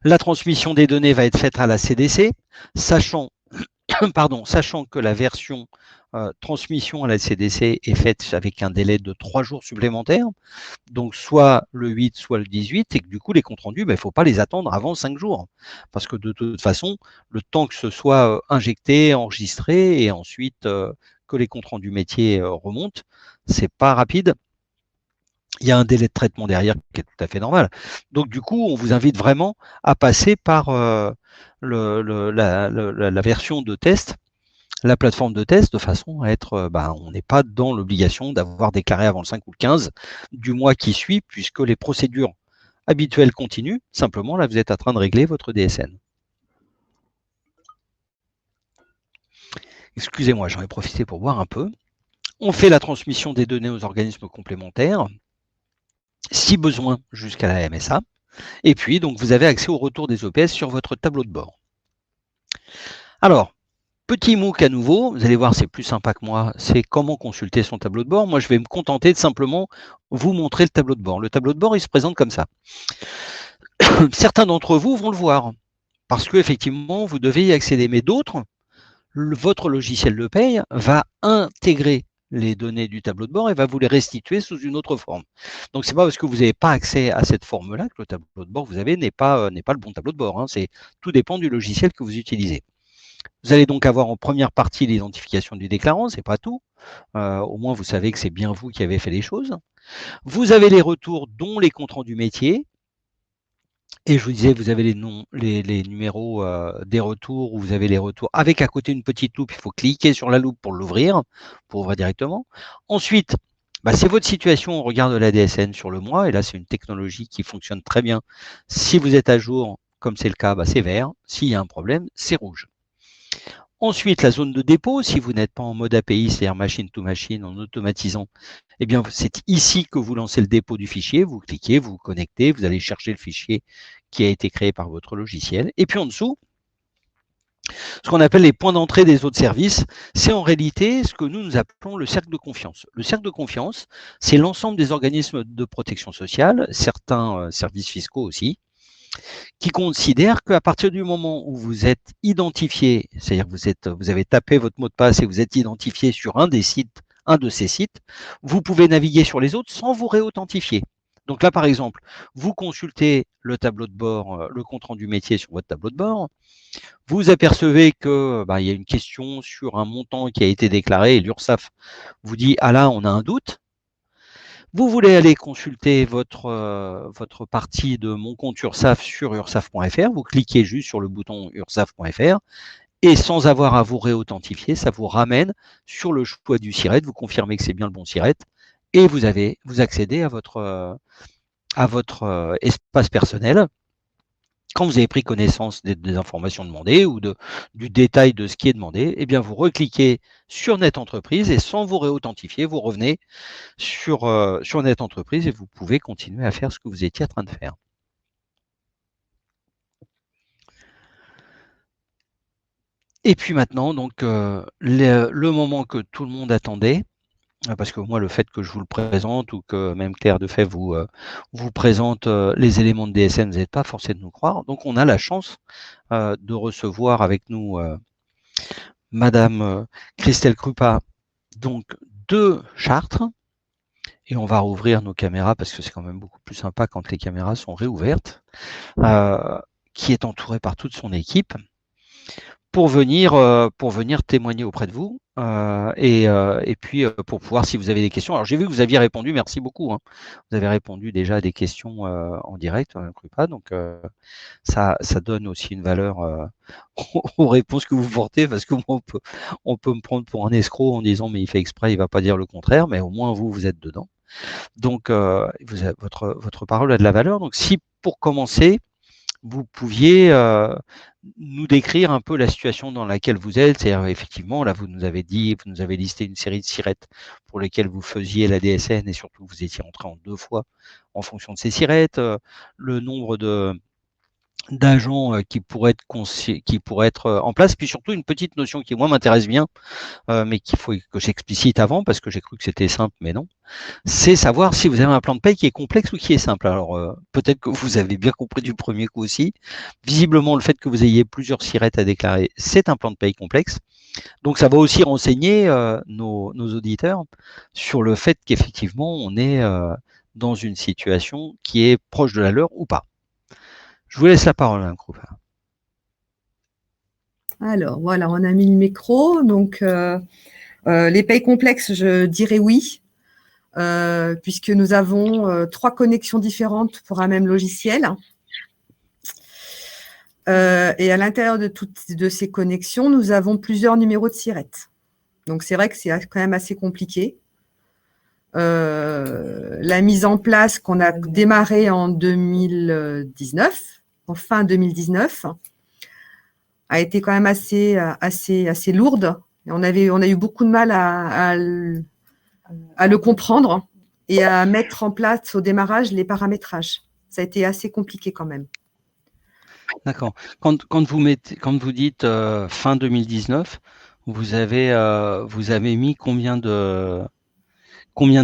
La transmission des données va être faite à la CDC, sachant que la version transmission à la CDC est faite avec un délai de 3 jours supplémentaires, donc soit le 8, soit le 18, et que du coup, les comptes rendus, il ne faut pas les attendre avant 5 jours. Parce que de toute façon, le temps que ce soit injecté, enregistré, et ensuite que les comptes rendus métiers remontent, c'est pas rapide. Il y a un délai de traitement derrière qui est tout à fait normal. Donc du coup, on vous invite vraiment à passer par la version de test, la plateforme de test, de façon à être, on n'est pas dans l'obligation d'avoir déclaré avant le 5 ou le 15 du mois qui suit, puisque les procédures habituelles continuent. Simplement, là, vous êtes en train de régler votre DSN. Excusez-moi, j'en ai profité pour boire un peu. On fait la transmission des données aux organismes complémentaires, si besoin, jusqu'à la MSA. Et puis, donc, vous avez accès au retour des OPS sur votre tableau de bord. Alors, petit MOOC à nouveau, vous allez voir, c'est plus sympa que moi, c'est comment consulter son tableau de bord. Moi, je vais me contenter de simplement vous montrer le tableau de bord. Le tableau de bord, il se présente comme ça. Certains d'entre vous vont le voir, parce qu'effectivement, vous devez y accéder. Mais d'autres, votre logiciel de paye va intégrer les données du tableau de bord et va vous les restituer sous une autre forme. Donc, c'est pas parce que vous n'avez pas accès à cette forme-là que le tableau de bord que vous avez n'est pas le bon tableau de bord, hein. Tout dépend du logiciel que vous utilisez. Vous allez donc avoir en première partie l'identification du déclarant, c'est pas tout. Au moins, vous savez que c'est bien vous qui avez fait les choses. Vous avez les retours, dont les comptes rendus métiers. Et je vous disais, vous avez les numéros des retours, où vous avez les retours avec à côté une petite loupe. Il faut cliquer sur la loupe pour l'ouvrir, pour ouvrir directement. Ensuite, c'est votre situation. On regarde la DSN sur le mois. Et là, c'est une technologie qui fonctionne très bien. Si vous êtes à jour, comme c'est le cas, c'est vert. S'il y a un problème, c'est rouge. Ensuite, la zone de dépôt, si vous n'êtes pas en mode API, c'est-à-dire machine to machine, en automatisant, eh bien, c'est ici que vous lancez le dépôt du fichier. Vous cliquez, vous vous connectez, vous allez chercher le fichier qui a été créé par votre logiciel. Et puis en dessous, ce qu'on appelle les points d'entrée des autres services, c'est en réalité ce que nous appelons le cercle de confiance. Le cercle de confiance, c'est l'ensemble des organismes de protection sociale, certains services fiscaux aussi, qui considère qu'à partir du moment où vous êtes identifié, c'est-à-dire que vous avez tapé votre mot de passe et vous êtes identifié sur un de ces sites, vous pouvez naviguer sur les autres sans vous réauthentifier. Donc là, par exemple, vous consultez le tableau de bord, le compte rendu métier sur votre tableau de bord, vous apercevez que il y a une question sur un montant qui a été déclaré et l'URSSAF vous dit « Ah là, on a un doute ». Vous voulez aller consulter votre partie de mon compte URSSAF sur ursaf.fr, vous cliquez juste sur le bouton ursaf.fr et sans avoir à vous réauthentifier, ça vous ramène sur le choix du SIRET, vous confirmez que c'est bien le bon SIRET et vous accédez à votre espace personnel. Quand vous avez pris connaissance des informations demandées ou du détail de ce qui est demandé, eh bien vous recliquez sur Net Entreprise et sans vous réauthentifier, vous revenez sur Net Entreprise et vous pouvez continuer à faire ce que vous étiez en train de faire. Et puis maintenant, donc le moment que tout le monde attendait, parce que moi, le fait que je vous le présente ou que même Claire Defay vous présente les éléments de DSN, vous n'êtes pas forcé de nous croire. Donc, on a la chance de recevoir avec nous Madame Christelle Krupa, donc de Chartres. Et on va rouvrir nos caméras parce que c'est quand même beaucoup plus sympa quand les caméras sont réouvertes, qui est entourée par toute son équipe, pour venir témoigner auprès de vous et puis pour pouvoir, si vous avez des questions. Alors j'ai vu que vous aviez répondu, merci beaucoup. Vous avez répondu déjà à des questions en direct, Krupa, donc ça donne aussi une valeur aux réponses que vous portez, parce que moi, on peut me prendre pour un escroc en disant mais il fait exprès, il va pas dire le contraire, mais au moins vous êtes dedans. Donc votre parole a de la valeur. Donc si pour commencer, vous pouviez nous décrire un peu la situation dans laquelle vous êtes. C'est-à-dire, effectivement, là, vous nous avez listé une série de sirettes pour lesquelles vous faisiez la DSN et surtout vous étiez entré en 2 fois en fonction de ces sirettes, le nombre d'agents qui pourraient être en place, puis surtout une petite notion qui moi m'intéresse bien, mais qu'il faut que j'explicite avant parce que j'ai cru que c'était simple, mais non. C'est savoir si vous avez un plan de paye qui est complexe ou qui est simple. Alors peut-être que vous avez bien compris du premier coup aussi. Visiblement, le fait que vous ayez plusieurs sirettes à déclarer, c'est un plan de paye complexe. Donc ça va aussi renseigner nos auditeurs sur le fait qu'effectivement on est dans une situation qui est proche de la leur ou pas. Je vous laisse la parole, Krupa. Alors, voilà, on a mis le micro. Donc, les payes complexes, je dirais oui, puisque nous avons 3 connexions différentes pour un même logiciel. Et à l'intérieur de ces connexions, nous avons plusieurs numéros de sirettes. Donc, c'est vrai que c'est quand même assez compliqué. La mise en place qu'on a démarrée en 2019, en fin 2019, a été quand même assez lourde. Et on a eu beaucoup de mal à le comprendre et à mettre en place au démarrage les paramétrages. Ça a été assez compliqué quand même. D'accord. Quand vous dites fin 2019, vous avez mis combien de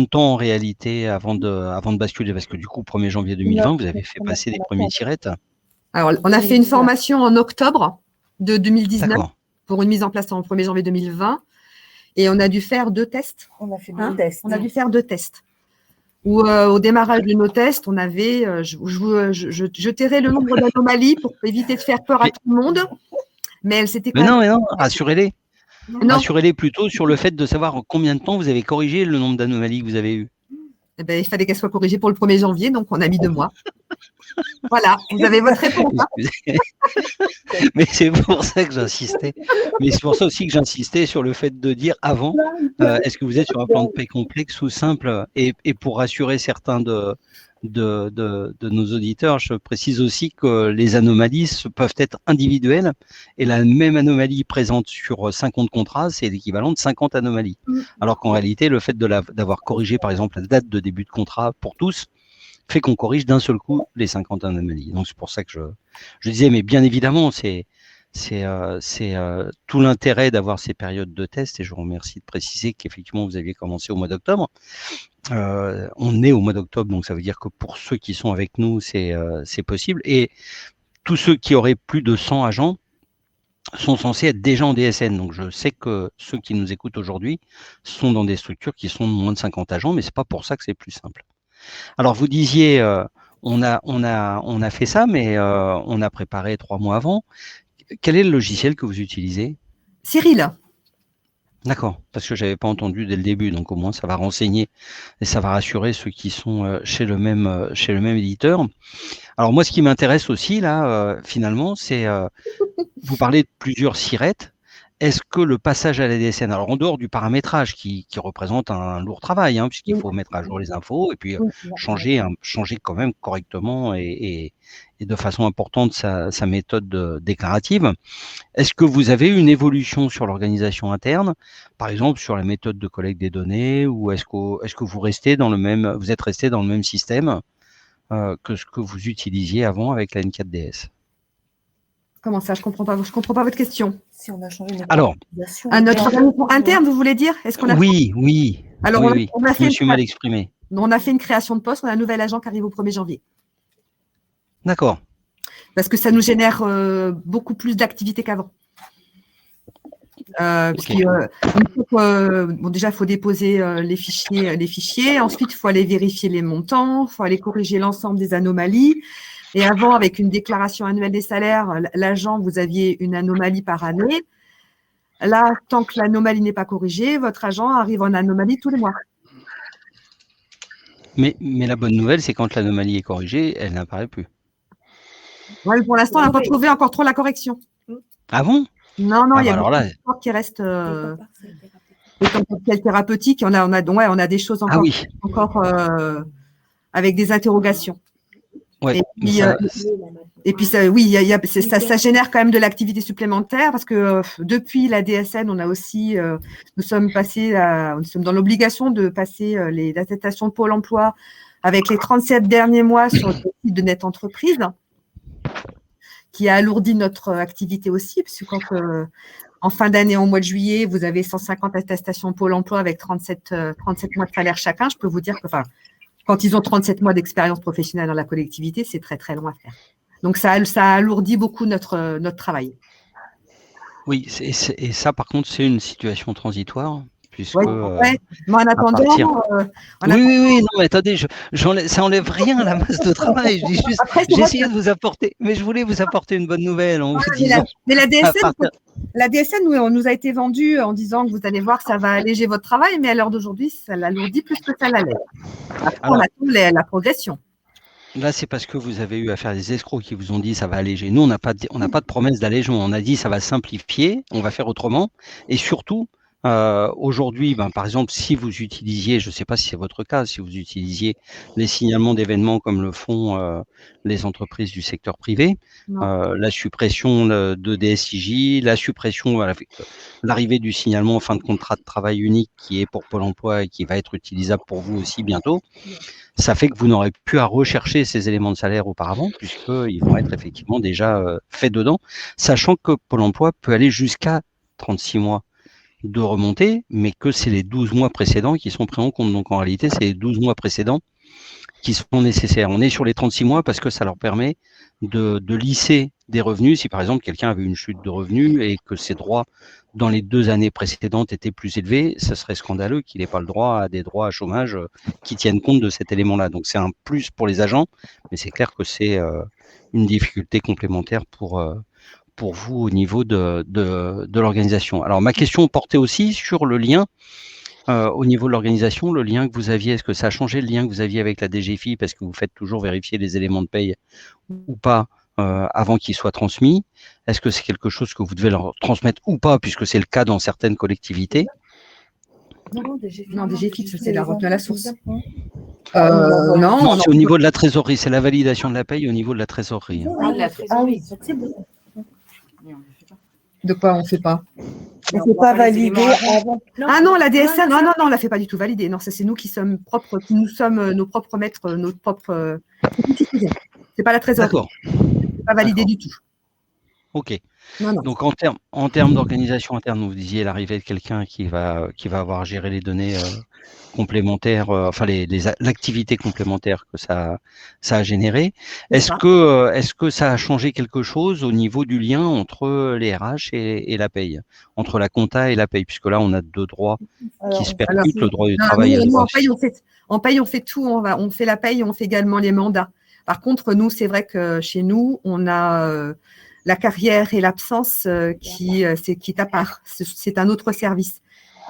temps en réalité avant de basculer? Parce que du coup, 1er janvier 2020, vous avez fait passer les premiers sirettes. Alors, on a fait une formation en octobre de 2019 pour une mise en place en 1er janvier 2020 et on a dû faire 2 tests. On a fait 2 tests. On a dû faire 2 tests. Où au démarrage de nos tests, on avait, je tairai le nombre d'anomalies pour éviter de faire peur à tout le monde, mais c'était quand même… Mais non, rassurez-les. Rassurez-les plutôt sur le fait de savoir combien de temps vous avez corrigé le nombre d'anomalies que vous avez eues. Eh ben, il fallait qu'elle soit corrigée pour le 1er janvier, donc on a mis 2 mois. Voilà, vous avez votre réponse. Mais c'est pour ça que j'insistais. Mais c'est pour ça aussi que j'insistais sur le fait de dire avant, est-ce que vous êtes sur un plan de paie complexe ou simple? Et pour rassurer certains de nos auditeurs, je précise aussi que les anomalies peuvent être individuelles et la même anomalie présente sur 50 contrats, c'est l'équivalent de 50 anomalies. Alors qu'en réalité, le fait d'avoir corrigé par exemple la date de début de contrat pour tous fait qu'on corrige d'un seul coup les 50 anomalies. Donc c'est pour ça que je disais, mais bien évidemment, c'est tout l'intérêt d'avoir ces périodes de test, et je vous remercie de préciser qu'effectivement vous aviez commencé au mois d'octobre. On est au mois d'octobre, donc ça veut dire que pour ceux qui sont avec nous, c'est possible. Et tous ceux qui auraient plus de 100 agents sont censés être déjà en DSN. Donc je sais que ceux qui nous écoutent aujourd'hui sont dans des structures qui sont de moins de 50 agents, mais c'est pas pour ça que c'est plus simple. Alors vous disiez, on a fait ça, mais on a préparé 3 mois avant. Quel est le logiciel que vous utilisez? Cyril. D'accord, parce que j'avais pas entendu dès le début, donc au moins ça va renseigner et ça va rassurer ceux qui sont chez le même éditeur. Alors moi, ce qui m'intéresse aussi là, finalement, c'est vous parlez de plusieurs sirettes. est-ce que le passage à la DSN, alors en dehors du paramétrage qui représente un lourd travail, hein, puisqu'il faut mettre à jour les infos et puis changer quand même correctement et de façon importante sa méthode déclarative, est-ce que vous avez une évolution sur l'organisation interne, par exemple sur la méthode de collecte des données, ou est-ce que vous êtes resté dans le même système que ce que vous utilisiez avant avec la N4DS? Comment ça? Je comprends pas votre question. Si on a changé notre Alors, organisation notre organisation interne, vous voulez dire? Est-ce qu'on a oui. Alors, Oui. on a Je me suis mal exprimé. On a fait une création de poste, on a un nouvel agent qui arrive au 1er janvier. D'accord. Parce que ça nous génère beaucoup plus d'activités qu'avant. Déjà, il faut déposer les fichiers. Ensuite, il faut aller vérifier les montants. Il faut aller corriger l'ensemble des anomalies. Et avant, avec une déclaration annuelle des salaires, l'agent, vous aviez une anomalie par année. Là, tant que l'anomalie n'est pas corrigée, votre agent arrive en anomalie tous les mois. Mais la bonne nouvelle, c'est quand l'anomalie est corrigée, elle n'apparaît plus. Ouais, pour l'instant, on n'a pas trouvé encore trop la correction. Ah bon? Non, il y a alors là, beaucoup qui restent des potentiels thérapeutiques. On a des choses encore avec des interrogations. Ouais, et puis ça génère quand même de l'activité supplémentaire parce que depuis la DSN, on a aussi, nous sommes dans l'obligation de passer les attestations de Pôle emploi avec les 37 derniers mois sur le site de Net Entreprise, qui a alourdi notre activité aussi, parce que quand en fin d'année, au mois de juillet, vous avez 150 attestations Pôle emploi avec 37 mois de salaire chacun, je peux vous dire que quand ils ont 37 mois d'expérience professionnelle dans la collectivité, c'est très, très long à faire. Donc, ça alourdit beaucoup notre travail. Oui, et ça, par contre, c'est une situation transitoire. Puisque, mais en attendant… Oui, non, mais attendez, ça enlève rien à la masse de travail. J'ai essayé de vous apporter, mais je voulais vous apporter une bonne nouvelle en vous disant… Mais la DSN, on nous a été vendue en disant que vous allez voir, ça va alléger votre travail, mais à l'heure d'aujourd'hui, ça l'alourdit plus que ça l'allège. On attend la progression. Là, c'est parce que vous avez eu affaire à des escrocs qui vous ont dit ça va alléger. Nous, on n'a pas de promesse d'allègement. On a dit ça va simplifier, on va faire autrement. Et surtout, aujourd'hui, par exemple, si vous utilisiez, je ne sais pas si c'est votre cas, si vous utilisiez les signalements d'événements comme le font les entreprises du secteur privé, la suppression de DSIJ, la suppression, l'arrivée du signalement en fin de contrat de travail unique qui est pour Pôle emploi et qui va être utilisable pour vous aussi bientôt, ça fait que vous n'aurez plus à rechercher ces éléments de salaire auparavant, puisqu'ils vont être effectivement déjà faits dedans, sachant que Pôle emploi peut aller jusqu'à 36 mois de remontée, mais que c'est les 12 mois précédents qui sont pris en compte. Donc en réalité, c'est les 12 mois précédents qui sont nécessaires. On est sur les 36 mois parce que ça leur permet de lisser des revenus. Si par exemple quelqu'un avait une chute de revenus et que ses droits dans les 2 années précédentes étaient plus élevés, ce serait scandaleux qu'il n'ait pas le droit à des droits à chômage qui tiennent compte de cet élément-là. Donc c'est un plus pour les agents, mais c'est clair que c'est une difficulté complémentaire pour vous au niveau de l'organisation. Alors ma question portait aussi sur le lien au niveau de l'organisation, le lien que vous aviez, est-ce que ça a changé le lien que vous aviez avec la DGFiP parce que vous faites toujours vérifier les éléments de paye ou pas avant qu'ils soient transmis? Est-ce que c'est quelque chose que vous devez leur transmettre ou pas, puisque c'est le cas dans certaines collectivités? Non, DGFiP, c'est la retenue à la source. Non, c'est au niveau de la trésorerie, c'est la validation de la paye au niveau de la trésorerie. Oui, c'est bon. De quoi on ne fait pas? On ne fait pas valider avant. Ah non, la DSN, non, on ne la fait pas du tout valider. Non, ça c'est nous qui sommes nos propres maîtres, notre propre. C'est pas la trésorerie. D'accord. C'est pas validé du tout. Ok. Non. Donc en termes d'organisation interne, vous disiez l'arrivée de quelqu'un qui va avoir géré les données complémentaires, l'activité complémentaire que ça a généré. Est-ce que ça a changé quelque chose au niveau du lien entre les RH et la paye, entre la compta et la paye, puisque là on a 2 droits qui se percutent, le droit du travail et le droit. En paye, on fait tout. On fait la paye, on fait également les mandats. Par contre, nous, c'est vrai que chez nous, on a la carrière et l'absence qui est à part. C'est un autre service.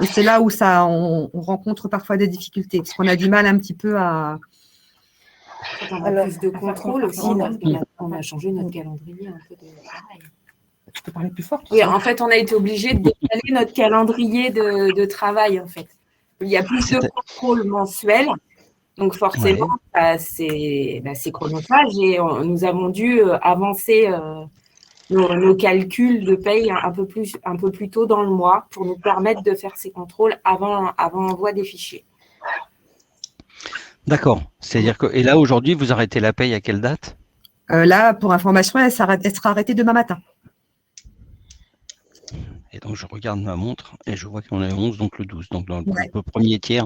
Et c'est là où on rencontre parfois des difficultés, parce qu'on a du mal un petit peu à… Alors, plus de contrôle aussi, on a changé notre calendrier un peu de travail. Tu peux parler plus fort. Oui, en fait, on a été obligé de décaler notre calendrier de travail, en fait. Il y a plus de contrôles mensuels. Donc, forcément, c'est chronophage et nous avons dû avancer nos calculs de paye un peu plus tôt dans le mois pour nous permettre de faire ces contrôles avant envoi des fichiers. D'accord. C'est-à-dire que, et là, aujourd'hui, vous arrêtez la paye à quelle date? Là, pour information, elle sera arrêtée demain matin. Et donc, je regarde ma montre et je vois qu'on est le 11, donc le 12, donc dans le premier tiers,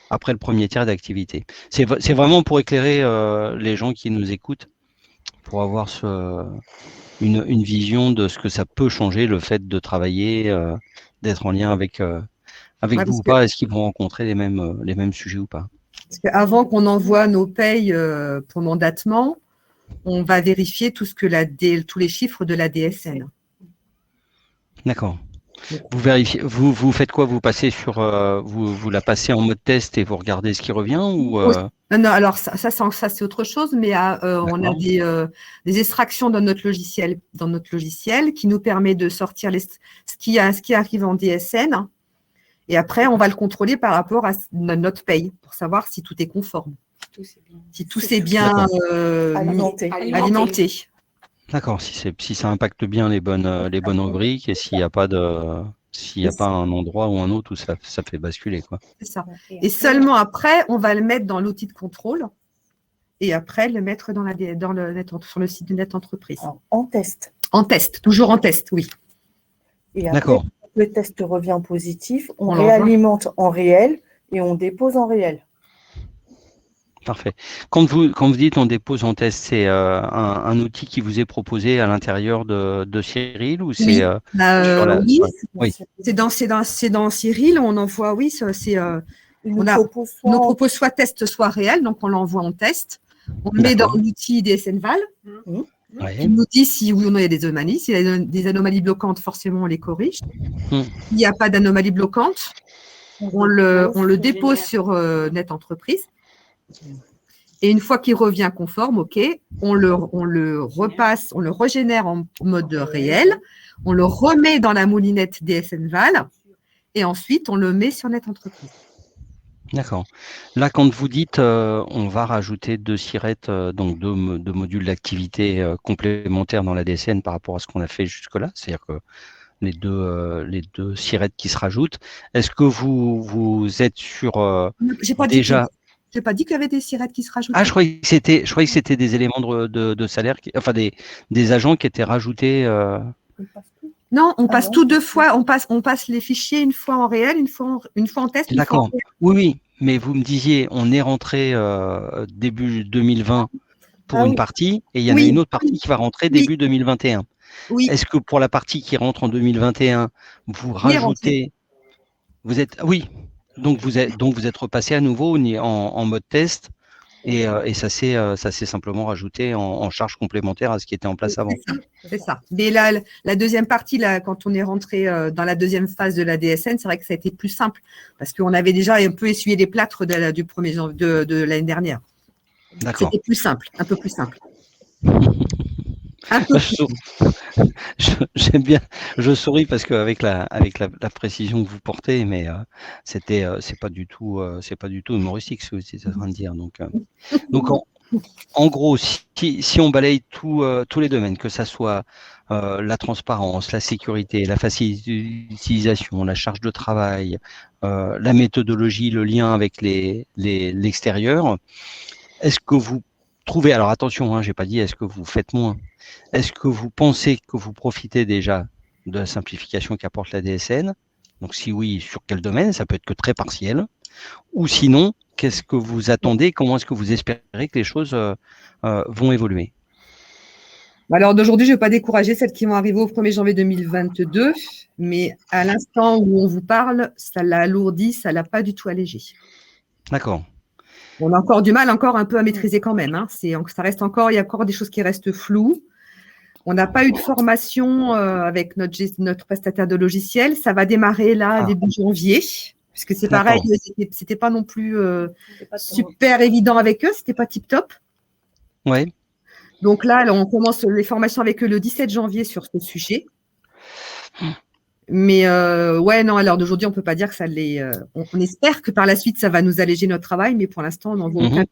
après le premier tiers d'activité. C'est vraiment pour éclairer les gens qui nous écoutent, pour avoir une vision de ce que ça peut changer, le fait de travailler, d'être en lien avec vous ou pas. Est-ce qu'ils vont rencontrer les mêmes sujets ou pas? Parce qu'avant qu'on envoie nos payes pour mandatement, on va vérifier tous les chiffres de la DSN. D'accord. Vous vérifiez, vous faites quoi? Vous passez sur, vous la passez en mode test et vous regardez ce qui revient ou Non, alors ça c'est autre chose, mais on a des extractions dans notre logiciel qui nous permet de sortir ce qui arrive en DSN. Et après, on va le contrôler par rapport à notre paye pour savoir si tout est conforme, si tout est bien alimenté. D'accord, si ça impacte bien les bonnes rubriques et s'il n'y a pas un endroit ou un autre où ça fait basculer, quoi. C'est ça. Et seulement après, on va le mettre dans l'outil de contrôle et après le mettre sur le site de Net Entreprise. En test. En test, toujours en test, oui. Et après, d'accord. Le test revient positif, on réalimente en réel et on dépose en réel. Parfait. Quand vous dites on dépose en test, c'est un outil qui vous est proposé à l'intérieur de Cyril ou c'est oui. C'est dans Cyril, on envoie, nos propose soit test, soit réel, donc on l'envoie en test. On le met dans l'outil DSNVAL. Il nous dit si oui ou non il y a des anomalies. S'il y a des anomalies bloquantes, forcément on les corrige. S'il n'y a pas d'anomalie bloquante, on le dépose sur Net Entreprise. Et une fois qu'il revient conforme, on le repasse, on le régénère en mode réel, on le remet dans la moulinette DSNVAL et ensuite on le met sur Net Entreprise. D'accord. Là, quand vous dites on va rajouter 2 sirettes, donc deux modules d'activité complémentaires dans la DSN par rapport à ce qu'on a fait jusque-là, c'est-à-dire que les deux sirettes qui se rajoutent, est-ce que vous êtes sur J'ai pas dit qu'il y avait des sirettes qui se rajoutent. Ah, je croyais que c'était des éléments de salaire, enfin des agents qui étaient rajoutés. Non, on passe tout 2 fois. On passe les fichiers une fois en réel, une fois en test. D'accord. Oui, mais vous me disiez, on est rentré début 2020 pour une partie, et il y en a une autre partie qui va rentrer début 2021. Oui. Est-ce que pour la partie qui rentre en 2021, vous rajoutez, donc vous êtes repassé à nouveau en mode test. Et ça s'est simplement rajouté en charge complémentaire à ce qui était en place avant. C'est ça. Mais là, la deuxième partie, là, quand on est rentré dans la deuxième phase de la DSN, c'est vrai que ça a été plus simple parce qu'on avait déjà un peu essuyé les plâtres du 1er janvier de l'année dernière. D'accord. C'était plus simple, un peu plus simple. J'aime bien, je souris parce qu'avec la précision que vous portez, mais c'est pas du tout humoristique ce que vous êtes en train de dire. Donc en gros, si on balaye tous les domaines, que ça soit la transparence, la sécurité, la facilité d'utilisation, la charge de travail, la méthodologie, le lien avec l'extérieur, est-ce que vous trouvez, alors attention, j'ai pas dit est-ce que vous faites moins, est-ce que vous pensez que vous profitez déjà de la simplification qu'apporte la DSN? Donc si oui, sur quel domaine? Ça peut être que très partiel. Ou sinon, qu'est-ce que vous attendez? Comment est-ce que vous espérez que les choses vont évoluer? Alors d'aujourd'hui, je ne vais pas décourager celles qui vont arriver au 1er janvier 2022, mais à l'instant où on vous parle, ça l'a alourdi, ça ne l'a pas du tout allégé. D'accord. On a encore du mal un peu à maîtriser quand même. Ça reste encore, il y a encore des choses qui restent floues. On n'a pas eu de formation avec notre prestataire de logiciel. Ça va démarrer là début janvier, puisque c'est pareil, c'était pas non plus super évident avec eux, c'était pas tip top. Ouais. Donc là, on commence les formations avec eux le 17 janvier sur ce sujet. Mais ouais, non, à l'heure d'aujourd'hui, on ne peut pas dire que ça les. On espère que par la suite, ça va nous alléger notre travail, mais pour l'instant, on n'en voit aucun.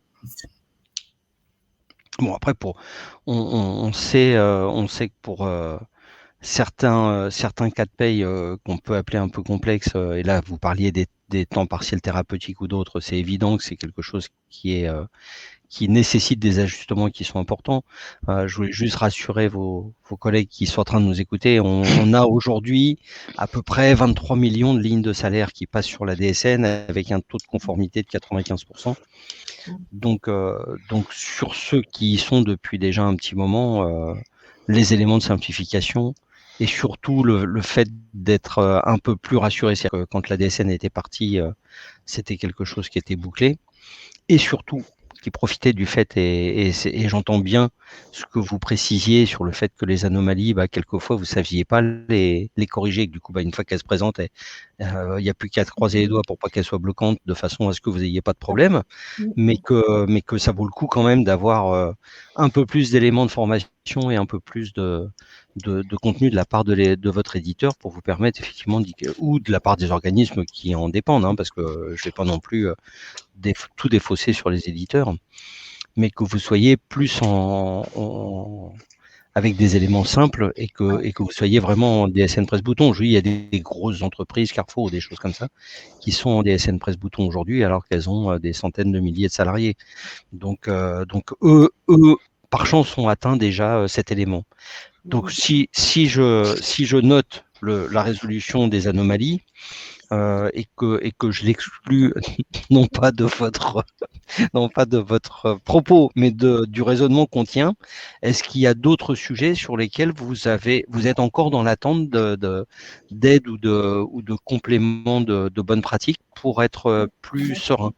Bon, après, on sait que pour certains cas de paye qu'on peut appeler un peu complexes, et là, vous parliez des temps partiels thérapeutiques ou d'autres, c'est évident que c'est quelque chose qui nécessite des ajustements qui sont importants. Je voulais juste rassurer vos collègues qui sont en train de nous écouter. On a aujourd'hui à peu près 23 millions de lignes de salaire qui passent sur la DSN avec un taux de conformité de 95%. Donc sur ceux qui y sont depuis déjà un petit moment, les éléments de simplification et surtout le fait d'être un peu plus rassuré, c'est-à-dire que quand la DSN était partie, c'était quelque chose qui était bouclé, et surtout qui profitait du fait, et j'entends bien ce que vous précisiez sur le fait que les anomalies, quelquefois vous saviez pas les corriger, que du coup une fois qu'elles se présentent, il n'y a plus qu'à croiser les doigts pour pas qu'elles soient bloquantes de façon à ce que vous n'ayez pas de problème, mais que ça vaut le coup quand même d'avoir un peu plus d'éléments de formation et un peu plus de contenu de la part de votre éditeur pour vous permettre effectivement, ou de la part des organismes qui en dépendent, parce que je ne vais pas non plus tout défausser sur les éditeurs, mais que vous soyez plus avec des éléments simples et que vous soyez vraiment en DSN Presse-Bouton. Il y a des grosses entreprises, Carrefour ou des choses comme ça, qui sont en DSN Presse-Bouton aujourd'hui alors qu'elles ont des centaines de milliers de salariés. Donc eux, par chance, ont atteint déjà cet élément. Donc si je note la résolution des anomalies, et que je l'exclus non pas de votre propos, mais du raisonnement qu'on tient, est-ce qu'il y a d'autres sujets sur lesquels vous êtes encore dans l'attente d'aide ou de compléments de bonnes pratiques pour être plus serein?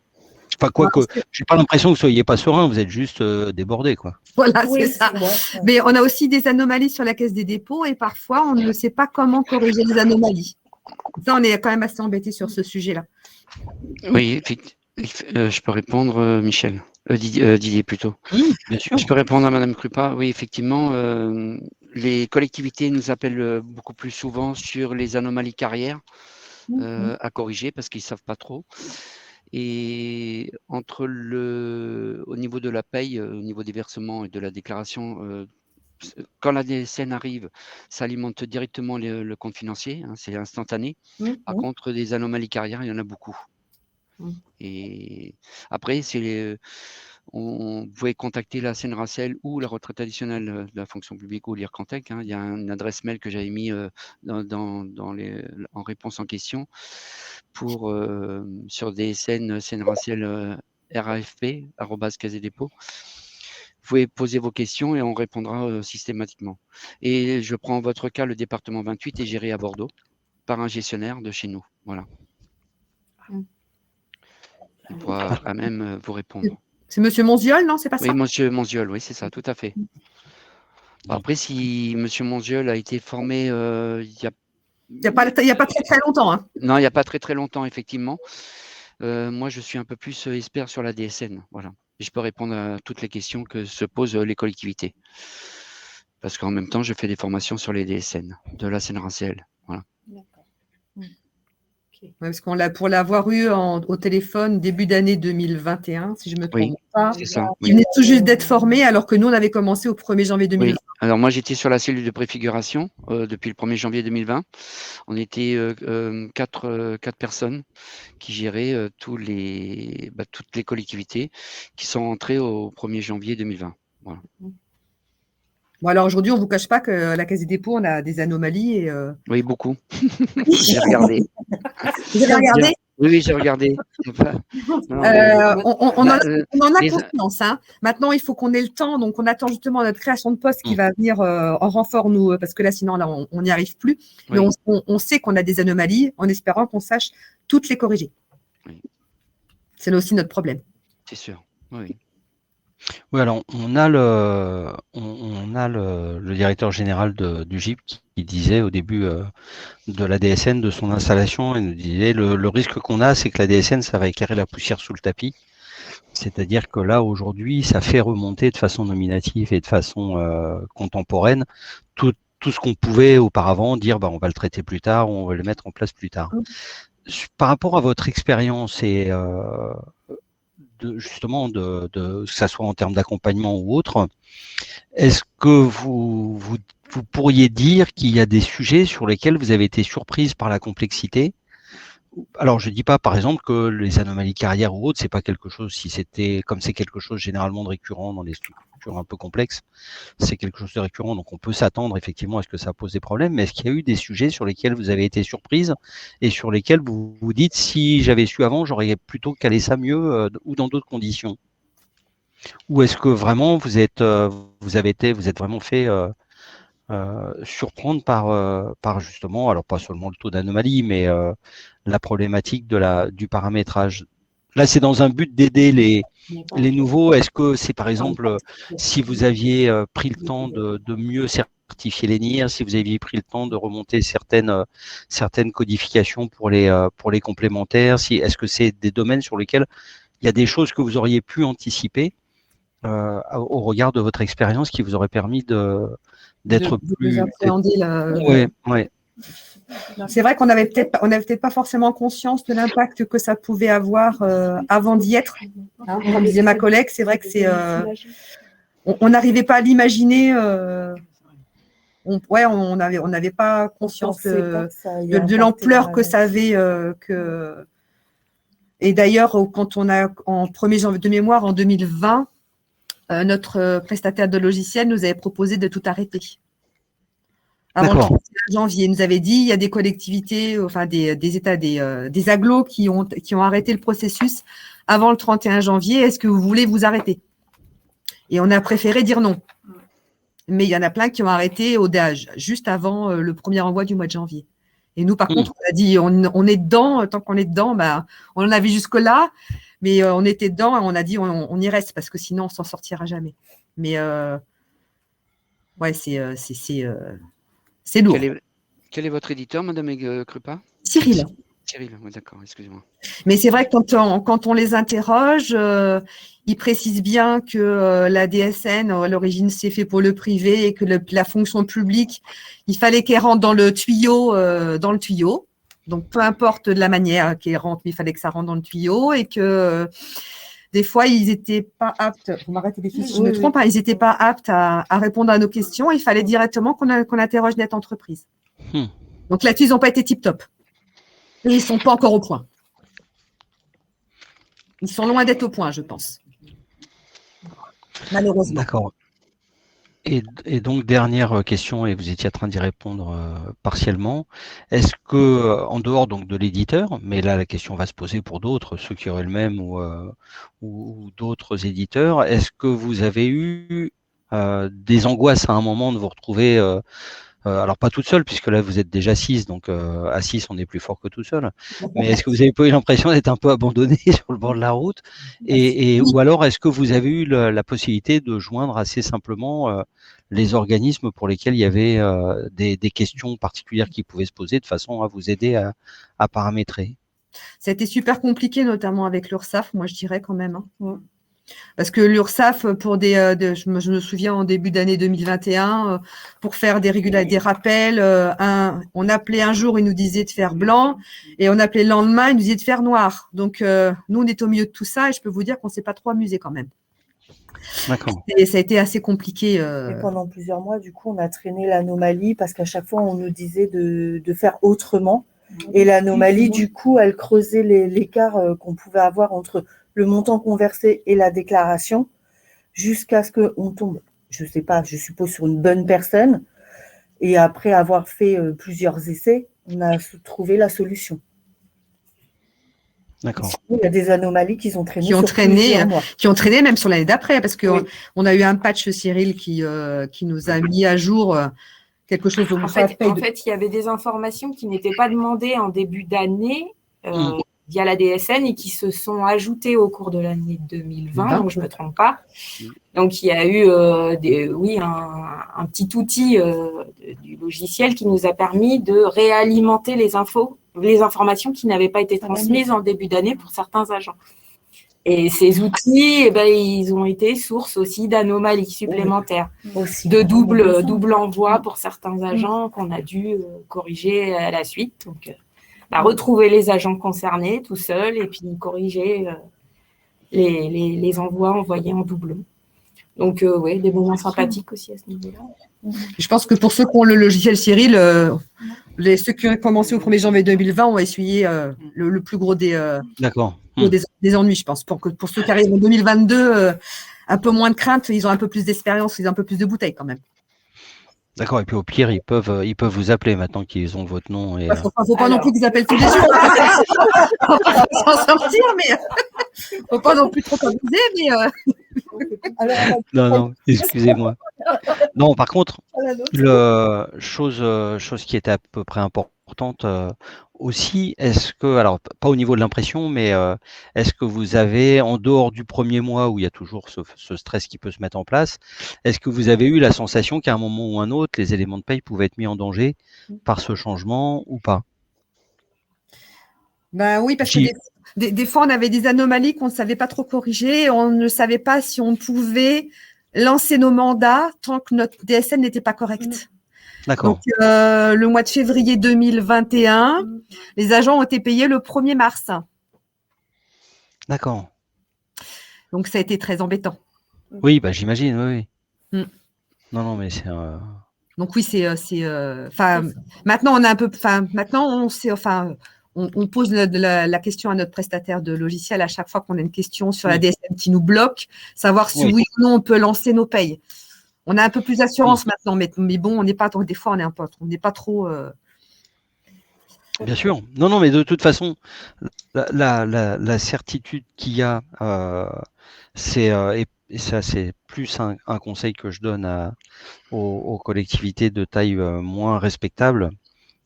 Enfin, quoique, j'ai pas l'impression que vous soyez pas serein, vous êtes juste débordé, quoi. Voilà, c'est ça. Mais on a aussi des anomalies sur la Caisse des dépôts et parfois on ne sait pas comment corriger les anomalies. Ça, on est quand même assez embêté sur ce sujet-là. Oui, je peux répondre, Michel. Didier plutôt. Oui, bien sûr. Je peux répondre à Madame Krupa. Oui, effectivement, les collectivités nous appellent beaucoup plus souvent sur les anomalies carrières à corriger parce qu'ils ne savent pas trop. Et au niveau de la paye, au niveau des versements et de la déclaration, quand la DSN arrive, ça alimente directement le compte financier, c'est instantané. Par contre, des anomalies carrières, il y en a beaucoup. Et après, vous pouvez contacter la CNRACL ou la retraite additionnelle de la fonction publique ou l'IRCANTEC. Il y a une adresse mail que j'avais mis en réponse en question sur DSN CNRACL RAFP @caisse-des-dépôts. Vous pouvez poser vos questions et on répondra systématiquement. Et je prends votre cas, le département 28 est géré à Bordeaux par un gestionnaire de chez nous. Voilà. Il pourra à même vous répondre. C'est Monsieur Monziol, non? C'est pas ça? Oui, Monsieur Monziol, oui, c'est ça, tout à fait. Après, si Monsieur Monziol a été formé il n'y a pas très très longtemps. Non, il n'y a pas très très longtemps, effectivement. Moi, je suis un peu plus expert sur la DSN. Voilà. Et je peux répondre à toutes les questions que se posent les collectivités. Parce qu'en même temps, je fais des formations sur les DSN de la CNRACL. Voilà. Ouais, parce pour l'avoir eu au téléphone début d'année 2021, si je ne me trompe pas, il venait tout juste d'être formé alors que nous, on avait commencé au 1er janvier 2020. Oui. Alors moi, j'étais sur la cellule de préfiguration depuis le 1er janvier 2020. On était 4 personnes qui géraient toutes les collectivités qui sont entrées au 1er janvier 2020. Voilà. Bon, alors aujourd'hui, on ne vous cache pas que la Caisse des dépôts, on a des anomalies. Oui, beaucoup. J'ai regardé. Vous avez regardé? Oui, j'ai regardé. On en a conscience. Maintenant, il faut qu'on ait le temps. Donc, on attend justement notre création de poste qui va venir en renfort, nous, parce que là, sinon, là, on n'y arrive plus. Mais on sait qu'on a des anomalies en espérant qu'on sache toutes les corriger. Oui. C'est là aussi notre problème. C'est sûr, oui. Oui, alors on a le directeur général du GIP qui disait au début de la DSN, de son installation, il nous disait le risque qu'on a, c'est que la DSN, ça va éclairer la poussière sous le tapis. C'est-à-dire que là, aujourd'hui, ça fait remonter de façon nominative et de façon contemporaine tout ce qu'on pouvait auparavant dire on va le traiter plus tard, on va le mettre en place plus tard. Par rapport à votre expérience et justement que ça soit en termes d'accompagnement ou autre, est-ce que vous pourriez dire qu'il y a des sujets sur lesquels vous avez été surprise par la complexité? Alors, je dis pas, par exemple, que les anomalies carrières ou autres, c'est pas quelque chose, comme c'est quelque chose généralement de récurrent dans les structures un peu complexes, c'est quelque chose de récurrent, donc on peut s'attendre effectivement à ce que ça pose des problèmes, mais est-ce qu'il y a eu des sujets sur lesquels vous avez été surprise et sur lesquels vous vous dites, si j'avais su avant, j'aurais plutôt calé ça mieux ou dans d'autres conditions? Ou est-ce que vraiment vous êtes vraiment fait surprendre par justement, alors pas seulement le taux d'anomalie, mais la problématique du paramétrage. Là, c'est dans un but d'aider les nouveaux. Est-ce que c'est par exemple si vous aviez pris le temps de mieux certifier les NIR, si vous aviez pris le temps de remonter certaines codifications pour les complémentaires, est-ce que c'est des domaines sur lesquels il y a des choses que vous auriez pu anticiper au regard de votre expérience qui vous aurait permis d'être plus appréhender ouais. C'est vrai qu'on n'avait peut-être pas forcément conscience de l'impact que ça pouvait avoir avant d'y être. Hein, comme disait ma collègue, c'est vrai que on n'arrivait pas à l'imaginer. On n'avait pas conscience de l'ampleur que ça avait. Et d'ailleurs, quand on a en 1er janvier de mémoire en 2020, notre prestataire de logiciel nous avait proposé de tout arrêter. Avant le 31 janvier, il nous avait dit, il y a des collectivités, enfin des États, des agglos qui ont arrêté le processus avant le 31 janvier. Est-ce que vous voulez vous arrêter? Et on a préféré dire non. Mais il y en a plein qui ont arrêté juste avant le premier envoi du mois de janvier. Et nous, par contre, on a dit, on est dedans, tant qu'on est dedans, on en avait jusque-là, mais on était dedans et on a dit, on y reste parce que sinon, on s'en sortira jamais. Mais c'est lourd. Quel est votre éditeur, Madame Krupa? Cyril. Cyril, oui, d'accord, excusez-moi. Mais c'est vrai que quand on les interroge, ils précisent bien que la DSN, à l'origine, c'est fait pour le privé et que la fonction publique, il fallait qu'elle rentre dans le tuyau. Donc, peu importe de la manière qu'elle rentre, mais il fallait que ça rentre dans le tuyau et que des fois, ils n'étaient pas aptes, vous m'arrêtez des filles si je me trompe, ils n'étaient pas aptes à répondre à nos questions. Il fallait directement qu'on interroge Net Entreprise. Donc là-dessus, ils n'ont pas été tip-top. Et ils ne sont pas encore au point. Ils sont loin d'être au point, je pense. Malheureusement. D'accord. Et donc, dernière question, et vous étiez en train d'y répondre partiellement, est-ce que, en dehors donc de l'éditeur, mais là la question va se poser pour d'autres, ceux qui auraient le même ou d'autres éditeurs, est-ce que vous avez eu des angoisses à un moment de vous retrouver, alors pas toute seule, puisque là vous êtes déjà 6, donc à 6 on est plus fort que tout seul, mais est-ce que vous avez pas eu l'impression d'être un peu abandonné sur le bord de la route ou alors est-ce que vous avez eu la possibilité de joindre assez simplement les organismes pour lesquels il y avait des questions particulières qui pouvaient se poser de façon à vous aider à paramétrer? Ça a été super compliqué, notamment avec l'URSSAF, moi je dirais quand même. Hein. Parce que l'URSSAF, pour je me souviens en début d'année 2021, pour faire des rappels, on appelait un jour, il nous disait de faire blanc, et on appelait le lendemain, il nous disait de faire noir. Donc, nous, on est au milieu de tout ça, et je peux vous dire qu'on ne s'est pas trop amusé quand même. D'accord. Et ça a été assez compliqué. Et pendant plusieurs mois, du coup, on a traîné l'anomalie, parce qu'à chaque fois, on nous disait de faire autrement. Et l'anomalie, du coup, elle creusait l'écart qu'on pouvait avoir entre le montant qu'on versait et la déclaration, jusqu'à ce qu'on tombe, je ne sais pas, je suppose sur une bonne personne. Et après avoir fait plusieurs essais, on a trouvé la solution. D'accord. Il y a des anomalies qui ont traîné qui ont traîné même sur l'année d'après, parce qu'on a eu un patch, Cyril, qui nous a mis à jour quelque chose. En fait, il y avait des informations qui n'étaient pas demandées en début d'année via la DSN et qui se sont ajoutées au cours de l'année 2020, donc je ne me trompe pas. Donc, il y a eu un petit outil du logiciel qui nous a permis de réalimenter les informations qui n'avaient pas été transmises en début d'année pour certains agents. Et ces outils, ils ont été source aussi d'anomalies supplémentaires, Aussi. de double envoi pour certains agents qu'on a dû corriger à la suite. Donc, retrouver les agents concernés tout seuls et puis corriger les envois envoyés en doublon. Donc, oui, des moments sympathiques aussi à ce niveau-là. Je pense que pour ceux qui ont le logiciel Cyril, ceux qui ont commencé au 1er janvier 2020 ont essuyé le plus gros D'accord. des ennuis, je pense. Pour ceux qui arrivent en 2022, un peu moins de crainte, ils ont un peu plus d'espérience, ils ont un peu plus de bouteilles quand même. D'accord. Et puis au pire, ils peuvent vous appeler maintenant qu'ils ont votre nom. Et, Faut pas non plus qu'ils appellent tous les jours. On va s'en sortir, mais faut pas non plus trop abuser, mais Non, excusez-moi. Non, par contre, chose qui était à peu près importante aussi, est-ce que, alors pas au niveau de l'impression, mais est-ce que vous avez, en dehors du premier mois où il y a toujours ce stress qui peut se mettre en place, est-ce que vous avez eu la sensation qu'à un moment ou un autre, les éléments de paye pouvaient être mis en danger par ce changement ou pas? Ben oui, parce que des fois, on avait des anomalies qu'on ne savait pas trop corriger. On ne savait pas si on pouvait lancer nos mandats tant que notre DSN n'était pas correct. D'accord. Donc, le mois de février 2021, les agents ont été payés le 1er mars. D'accord. Donc, ça a été très embêtant. Oui, bah, j'imagine, oui. Mm. Non, mais c'est... Donc oui, maintenant on a un peu, maintenant on sait, on pose la question à notre prestataire de logiciel à chaque fois qu'on a une question sur la DSN qui nous bloque, savoir si oui ou non on peut lancer nos payes. On a un peu plus d'assurance maintenant, mais bon, on n'est pas, des fois on n'est pas trop. Bien sûr. Non, mais de toute façon, la certitude qu'il y a, c'est et ça c'est plus un conseil que je donne aux collectivités de taille moins respectable,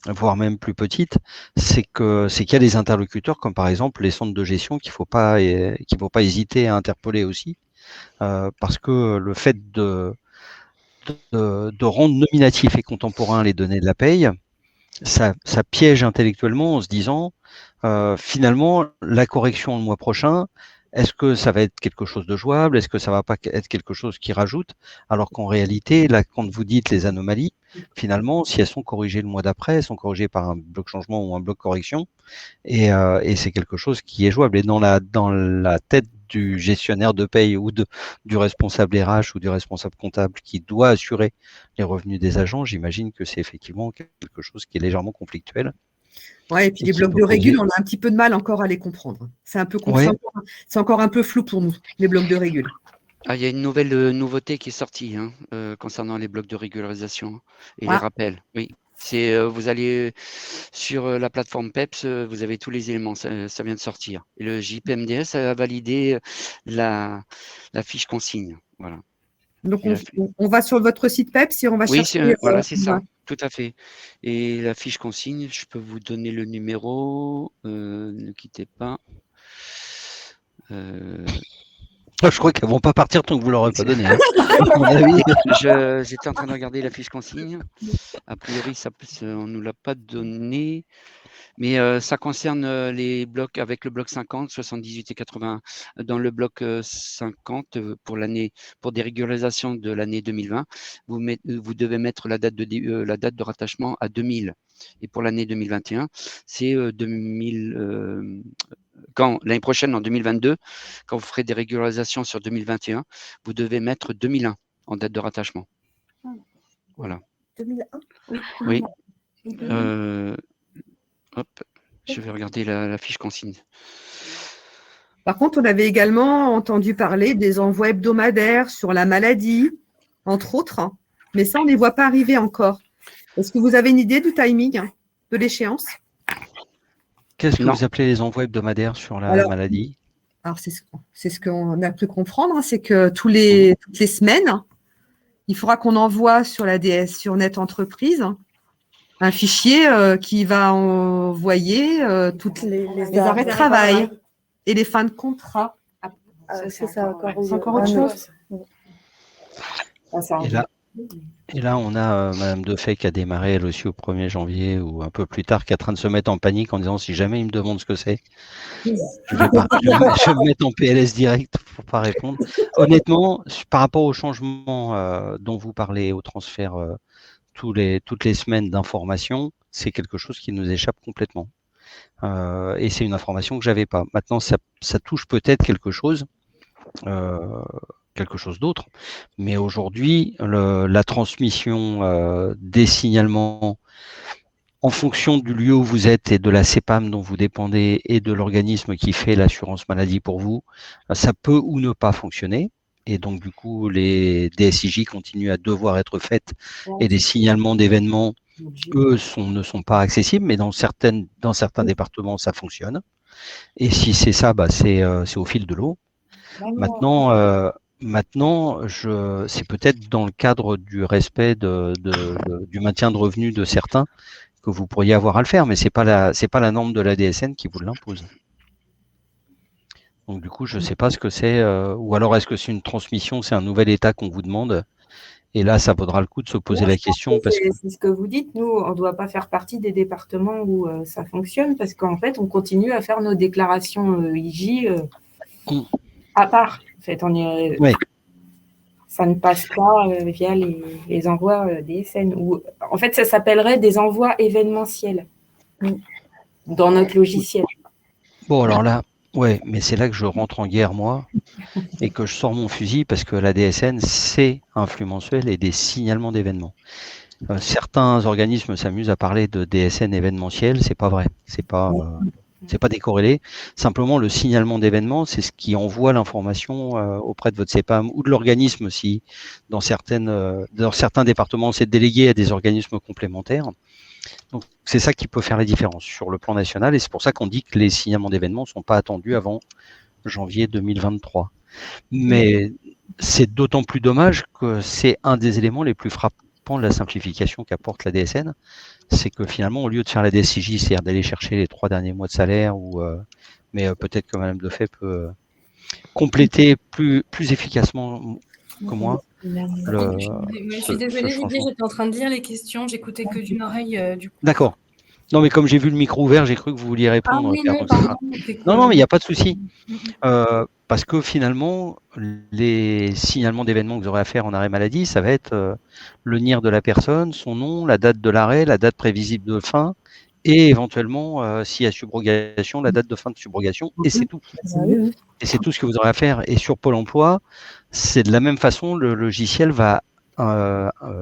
voire même plus petite, c'est qu'il y a des interlocuteurs comme par exemple les centres de gestion qu'il faut pas hésiter à interpeller aussi, parce que le fait de rendre nominatif et contemporain les données de la paye, ça piège intellectuellement en se disant finalement la correction le mois prochain, est-ce que ça va être quelque chose de jouable? Est-ce que ça va pas être quelque chose qui rajoute? Alors qu'en réalité, là, quand vous dites les anomalies, finalement, si elles sont corrigées le mois d'après, elles sont corrigées par un bloc changement ou un bloc correction, et c'est quelque chose qui est jouable. Et dans la tête du gestionnaire de paye ou du responsable RH ou du responsable comptable qui doit assurer les revenus des agents, j'imagine que c'est effectivement quelque chose qui est légèrement conflictuel. Ouais, et puis les blocs de régule, on a un petit peu de mal encore à les comprendre. C'est encore un peu flou pour nous, les blocs de régule. Ah, il y a une nouvelle nouveauté qui est sortie concernant les blocs de régularisation et les rappels. Oui, vous allez sur la plateforme PEPS, vous avez tous les éléments, ça vient de sortir. Et le JPMDS a validé la fiche consigne. Voilà. Donc, on va sur votre site PEPS et on va chercher. Oui, voilà, c'est ça, tout à fait. Et la fiche consigne, je peux vous donner le numéro, ne quittez pas. Je crois qu'elles ne vont pas partir tant que vous ne l'aurez pas donné. Hein. J'étais en train de regarder la fiche consigne. A priori, on ne nous l'a pas donné. Mais ça concerne les blocs avec le bloc 50, 78 et 80. Dans le bloc 50, pour des régularisations de l'année 2020, vous devez mettre la date de rattachement à 2000. Et pour l'année 2021, c'est 2000. L'année prochaine, en 2022, quand vous ferez des régularisations sur 2021, vous devez mettre 2001 en date de rattachement. Voilà. 2001 ? Oui. Je vais regarder la fiche consigne. Par contre, on avait également entendu parler des envois hebdomadaires sur la maladie, entre autres, mais ça, on ne les voit pas arriver encore. Est-ce que vous avez une idée du timing, de l'échéance? Qu'est-ce que vous appelez les envois hebdomadaires sur la maladie? Alors, c'est ce qu'on a pu comprendre, c'est que toutes les semaines, il faudra qu'on envoie sur la DS, sur Net Entreprise, un fichier qui va envoyer toutes les arrêts de travail et les fins de contrat. C'est ça, encore autre chose. Et là, on a Madame Defay qui a démarré elle aussi au 1er janvier ou un peu plus tard, qui est en train de se mettre en panique en disant si jamais il me demande ce que c'est, je vais me mettre en PLS direct pour pas répondre. Honnêtement, par rapport au changement dont vous parlez, au transfert toutes les semaines d'informations, c'est quelque chose qui nous échappe complètement. Et c'est une information que j'avais pas. Maintenant, ça touche peut-être quelque chose d'autre, mais aujourd'hui, la transmission des signalements en fonction du lieu où vous êtes et de la CEPAM dont vous dépendez et de l'organisme qui fait l'assurance maladie pour vous, ça peut ou ne pas fonctionner. Et donc, du coup, les DSIJ continuent à devoir être faites et les signalements d'événements, eux, ne sont pas accessibles, mais dans certains départements, ça fonctionne. Et si c'est ça, c'est au fil de l'eau. Maintenant, c'est peut-être dans le cadre du respect du maintien de revenus de certains que vous pourriez avoir à le faire, mais c'est pas la norme de la DSN qui vous l'impose. Donc du coup, je ne sais pas ce que c'est, ou alors est-ce que c'est une transmission, c'est un nouvel état qu'on vous demande, et là, ça vaudra le coup de se poser la question. C'est ce que vous dites, nous, on ne doit pas faire partie des départements où ça fonctionne, parce qu'en fait, on continue à faire nos déclarations IJ à part. En fait, ça ne passe pas via les envois DSN. En fait, ça s'appellerait des envois événementiels dans notre logiciel. Bon, alors là, ouais, mais c'est là que je rentre en guerre, moi, et que je sors mon fusil, parce que la DSN, c'est un flux mensuel et des signalements d'événements. Certains organismes s'amusent à parler de DSN événementiel, c'est pas vrai, c'est pas décorrélé. Simplement, le signalement d'événements, c'est ce qui envoie l'information auprès de votre CEPAM ou de l'organisme si dans certains départements, c'est délégué à des organismes complémentaires. Donc, c'est ça qui peut faire la différence sur le plan national, et c'est pour ça qu'on dit que les signalements d'événements ne sont pas attendus avant janvier 2023. Mais c'est d'autant plus dommage que c'est un des éléments les plus frappants de la simplification qu'apporte la DSN, c'est que finalement, au lieu de faire la DSIJ, c'est-à-dire d'aller chercher les 3 derniers mois de salaire, mais peut-être que Madame Defay peut compléter plus efficacement que moi. Je suis désolée, Didier, j'étais en train de lire les questions, j'écoutais que d'une oreille. Du coup. D'accord. Non, mais comme j'ai vu le micro ouvert, j'ai cru que vous vouliez répondre. Ah oui, non, pardon, non, mais il n'y a pas de souci. Parce que finalement, les signalements d'événements que vous aurez à faire en arrêt maladie, ça va être le NIR de la personne, son nom, la date de l'arrêt, la date prévisible de fin, et éventuellement, s'il y a subrogation, la date de fin de subrogation, et c'est tout. Et c'est tout ce que vous aurez à faire. Et sur Pôle emploi, c'est de la même façon, le logiciel va,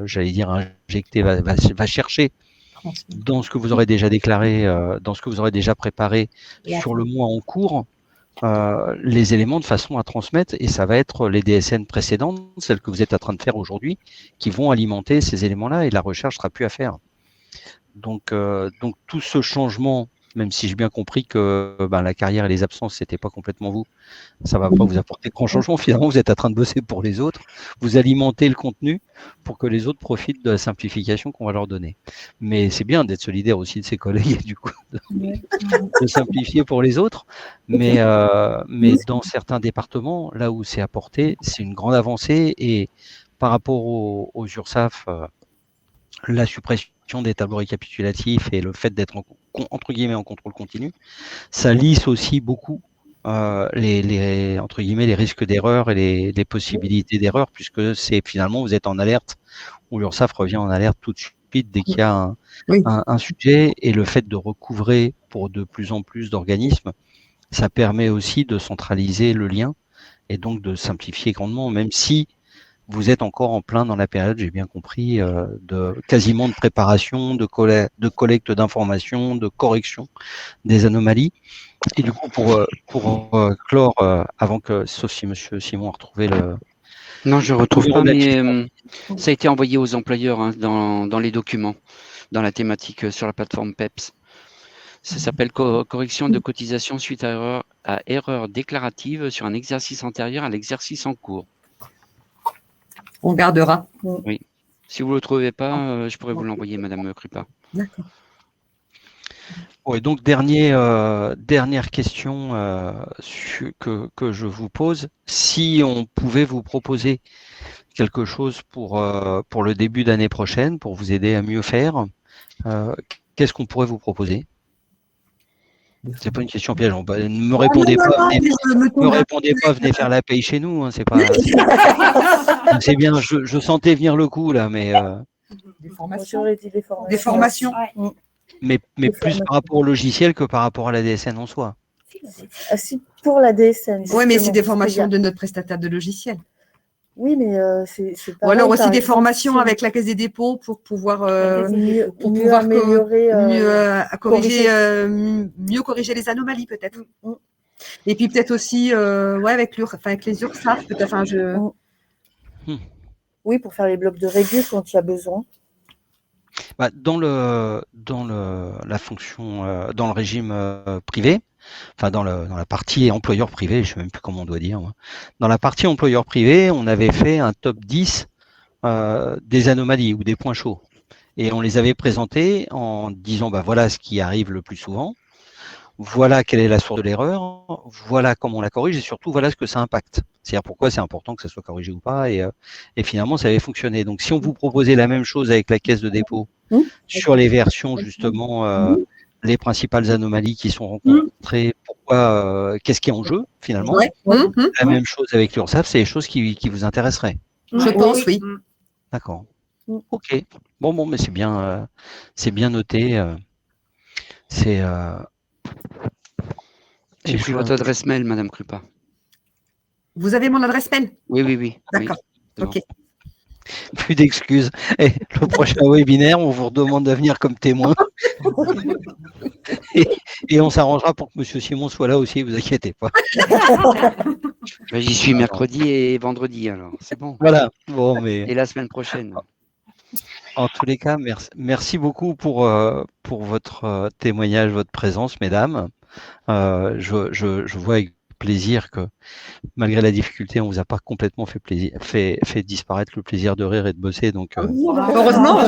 j'allais dire injecter, va chercher dans ce que vous aurez déjà déclaré, dans ce que vous aurez déjà préparé sur le mois en cours, les éléments de façon à transmettre, et ça va être les DSN précédentes, celles que vous êtes en train de faire aujourd'hui, qui vont alimenter ces éléments-là, et la recherche sera plus à faire. Donc tout ce changement, même si j'ai bien compris que la carrière et les absences, c'était pas complètement vous, ça va pas vous apporter grand changement. Finalement, vous êtes en train de bosser pour les autres, vous alimentez le contenu pour que les autres profitent de la simplification qu'on va leur donner. Mais c'est bien d'être solidaire aussi de ses collègues et du coup de simplifier pour les autres. Mais dans certains départements, là où c'est apporté, c'est une grande avancée, et par rapport aux URSSAF, la suppression des tableaux récapitulatifs et le fait d'être entre guillemets en contrôle continu, ça lisse aussi beaucoup entre guillemets les risques d'erreur et les possibilités d'erreur, puisque c'est finalement vous êtes en alerte, ou l'URSSAF revient en alerte tout de suite dès qu'il y a un sujet, et le fait de recouvrer pour de plus en plus d'organismes, ça permet aussi de centraliser le lien et donc de simplifier grandement, même si vous êtes encore en plein dans la période, j'ai bien compris, quasiment de préparation, de collecte d'informations, de correction des anomalies. Et du coup, pour clore, avant que, sauf si Monsieur Simon a retrouvé le... Non, je ne retrouve pas, mais ça a été envoyé aux employeurs dans les documents, dans la thématique sur la plateforme PEPS. Ça s'appelle correction de cotisation suite à erreur déclarative sur un exercice antérieur à l'exercice en cours. On gardera. Oui. Si vous ne le trouvez pas, je pourrais vous l'envoyer, Madame Krupa. D'accord. Ouais, donc dernière question que je vous pose. Si on pouvait vous proposer quelque chose pour le début d'année prochaine, pour vous aider à mieux faire, qu'est-ce qu'on pourrait vous proposer? C'est pas une question piège. Ne me répondez pas. Me répondez pas. Venez faire la paye chez nous. Hein, c'est pas. C'est bien. Je sentais venir le coup là, mais. Des formations. Des formations. Ouais. Mais plus par rapport au logiciel que par rapport à la DSN en soi. Si pour la DSN. Oui, mais c'est des formations de notre prestataire de logiciel. Oui, mais c'est pas. Ou alors aussi des formations avec la Caisse des dépôts pour pouvoir améliorer, mieux corriger les anomalies peut-être. Et puis peut-être aussi avec les URSSAF peut-être. Oui, pour faire les blocs de régu quand il y a besoin. Bah, dans le régime privé, enfin dans la partie employeur privé, je ne sais même plus comment on doit dire. Moi. Dans la partie employeur privé, on avait fait un top 10 des anomalies ou des points chauds. Et on les avait présentés en disant voilà ce qui arrive le plus souvent, voilà quelle est la source de l'erreur, voilà comment on la corrige et surtout voilà ce que ça impacte. C'est-à-dire pourquoi c'est important que ça soit corrigé ou pas et finalement ça avait fonctionné. Donc si on vous proposait la même chose avec la caisse de dépôt sur les versions justement les principales anomalies qui sont rencontrées, pourquoi, qu'est-ce qui est en jeu finalement, la même chose avec l'URSSAF, c'est les choses qui vous intéresseraient. Je pense oui. D'accord. Ok. Bon, mais c'est bien noté. J'ai pris votre adresse mail, Madame Krupa. Vous avez mon adresse mail? Oui. D'accord. Oui, ok. Plus d'excuses. Et le prochain webinaire, on vous redemande de venir comme témoin. et on s'arrangera pour que Monsieur Simon soit là aussi, vous inquiétez pas. J'y suis mercredi et vendredi, alors c'est bon. Voilà. Bon, mais... Et la semaine prochaine. En tous les cas, merci beaucoup pour votre témoignage, votre présence, mesdames. Je vois avec plaisir que malgré la difficulté, on vous a pas complètement fait disparaître le plaisir de rire et de bosser. Donc, heureusement.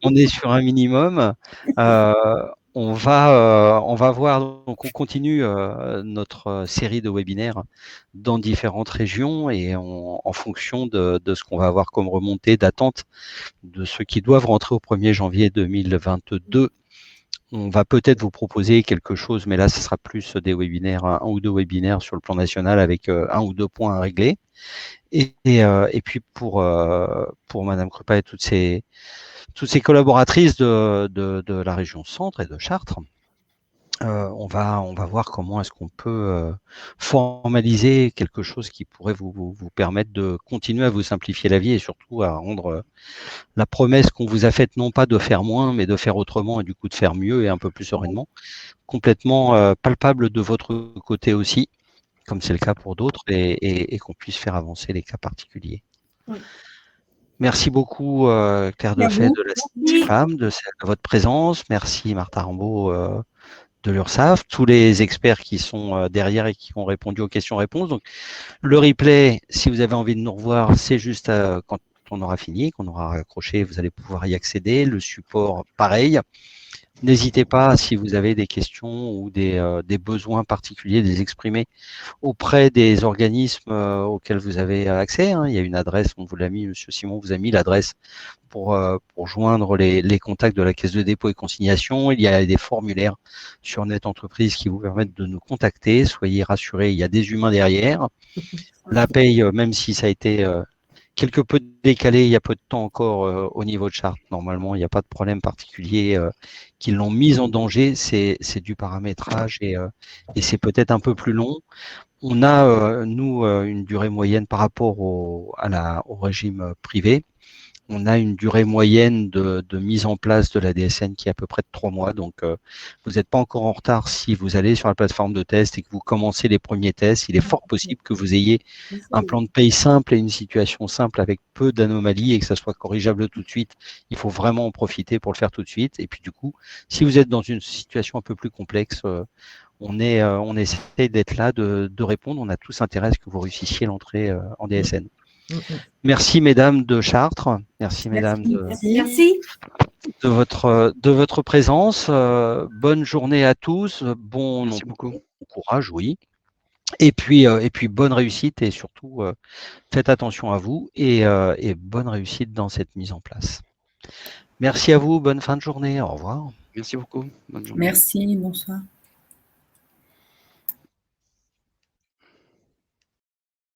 On est sur un minimum. On va voir, donc on continue notre série de webinaires dans différentes régions et en fonction de ce qu'on va avoir comme remontée d'attente de ceux qui doivent rentrer au 1er janvier 2022. On va peut-être vous proposer quelque chose, mais là, ce sera plus des webinaires, un ou deux webinaires sur le plan national avec un ou deux points à régler. Et puis pour Madame Krupa et toutes ces collaboratrices de la région Centre et de Chartres, on va voir comment est-ce qu'on peut formaliser quelque chose qui pourrait vous permettre de continuer à vous simplifier la vie et surtout à rendre la promesse qu'on vous a faite, non pas de faire moins, mais de faire autrement et du coup de faire mieux et un peu plus sereinement, complètement palpable de votre côté aussi, comme c'est le cas pour d'autres, et qu'on puisse faire avancer les cas particuliers. Oui. Merci beaucoup Claire Defay de la CIFAM, de votre présence. Merci Martha Rambaud de l'URSSAF, tous les experts qui sont derrière et qui ont répondu aux questions-réponses. Donc, le replay, si vous avez envie de nous revoir, c'est juste quand on aura fini, qu'on aura raccroché, vous allez pouvoir y accéder. Le support, pareil. N'hésitez pas, si vous avez des questions ou des besoins particuliers, de les exprimer auprès des organismes auxquels vous avez accès. Hein. Il y a une adresse, on vous l'a mis, Monsieur Simon vous a mis l'adresse pour joindre les contacts de la Caisse de dépôt et consignation. Il y a des formulaires sur Net Entreprise qui vous permettent de nous contacter. Soyez rassurés, il y a des humains derrière. La paye, même si ça a été quelque peu décalé il y a peu de temps encore au niveau de Chartres, normalement, il n'y a pas de problème particulier qui l'ont mise en danger. C'est du paramétrage et c'est peut-être un peu plus long. On a, nous, une durée moyenne par rapport au régime privé. On a une durée moyenne de mise en place de la DSN qui est à peu près de 3 mois. Donc, vous n'êtes pas encore en retard si vous allez sur la plateforme de test et que vous commencez les premiers tests. Il est fort possible que vous ayez un plan de paye simple et une situation simple avec peu d'anomalies et que ça soit corrigeable tout de suite. Il faut vraiment en profiter pour le faire tout de suite. Et puis, du coup, si vous êtes dans une situation un peu plus complexe, on essaie d'être là, de répondre. On a tous intérêt à ce que vous réussissiez l'entrée en DSN. Merci mesdames de Chartres, merci mesdames Merci. de votre présence. Bonne journée à tous, Merci beaucoup. courage, oui. Et puis bonne réussite et surtout faites attention à vous et bonne réussite dans cette mise en place. Merci à vous, bonne fin de journée, au revoir. Merci beaucoup. Bonne journée. Merci, bonsoir.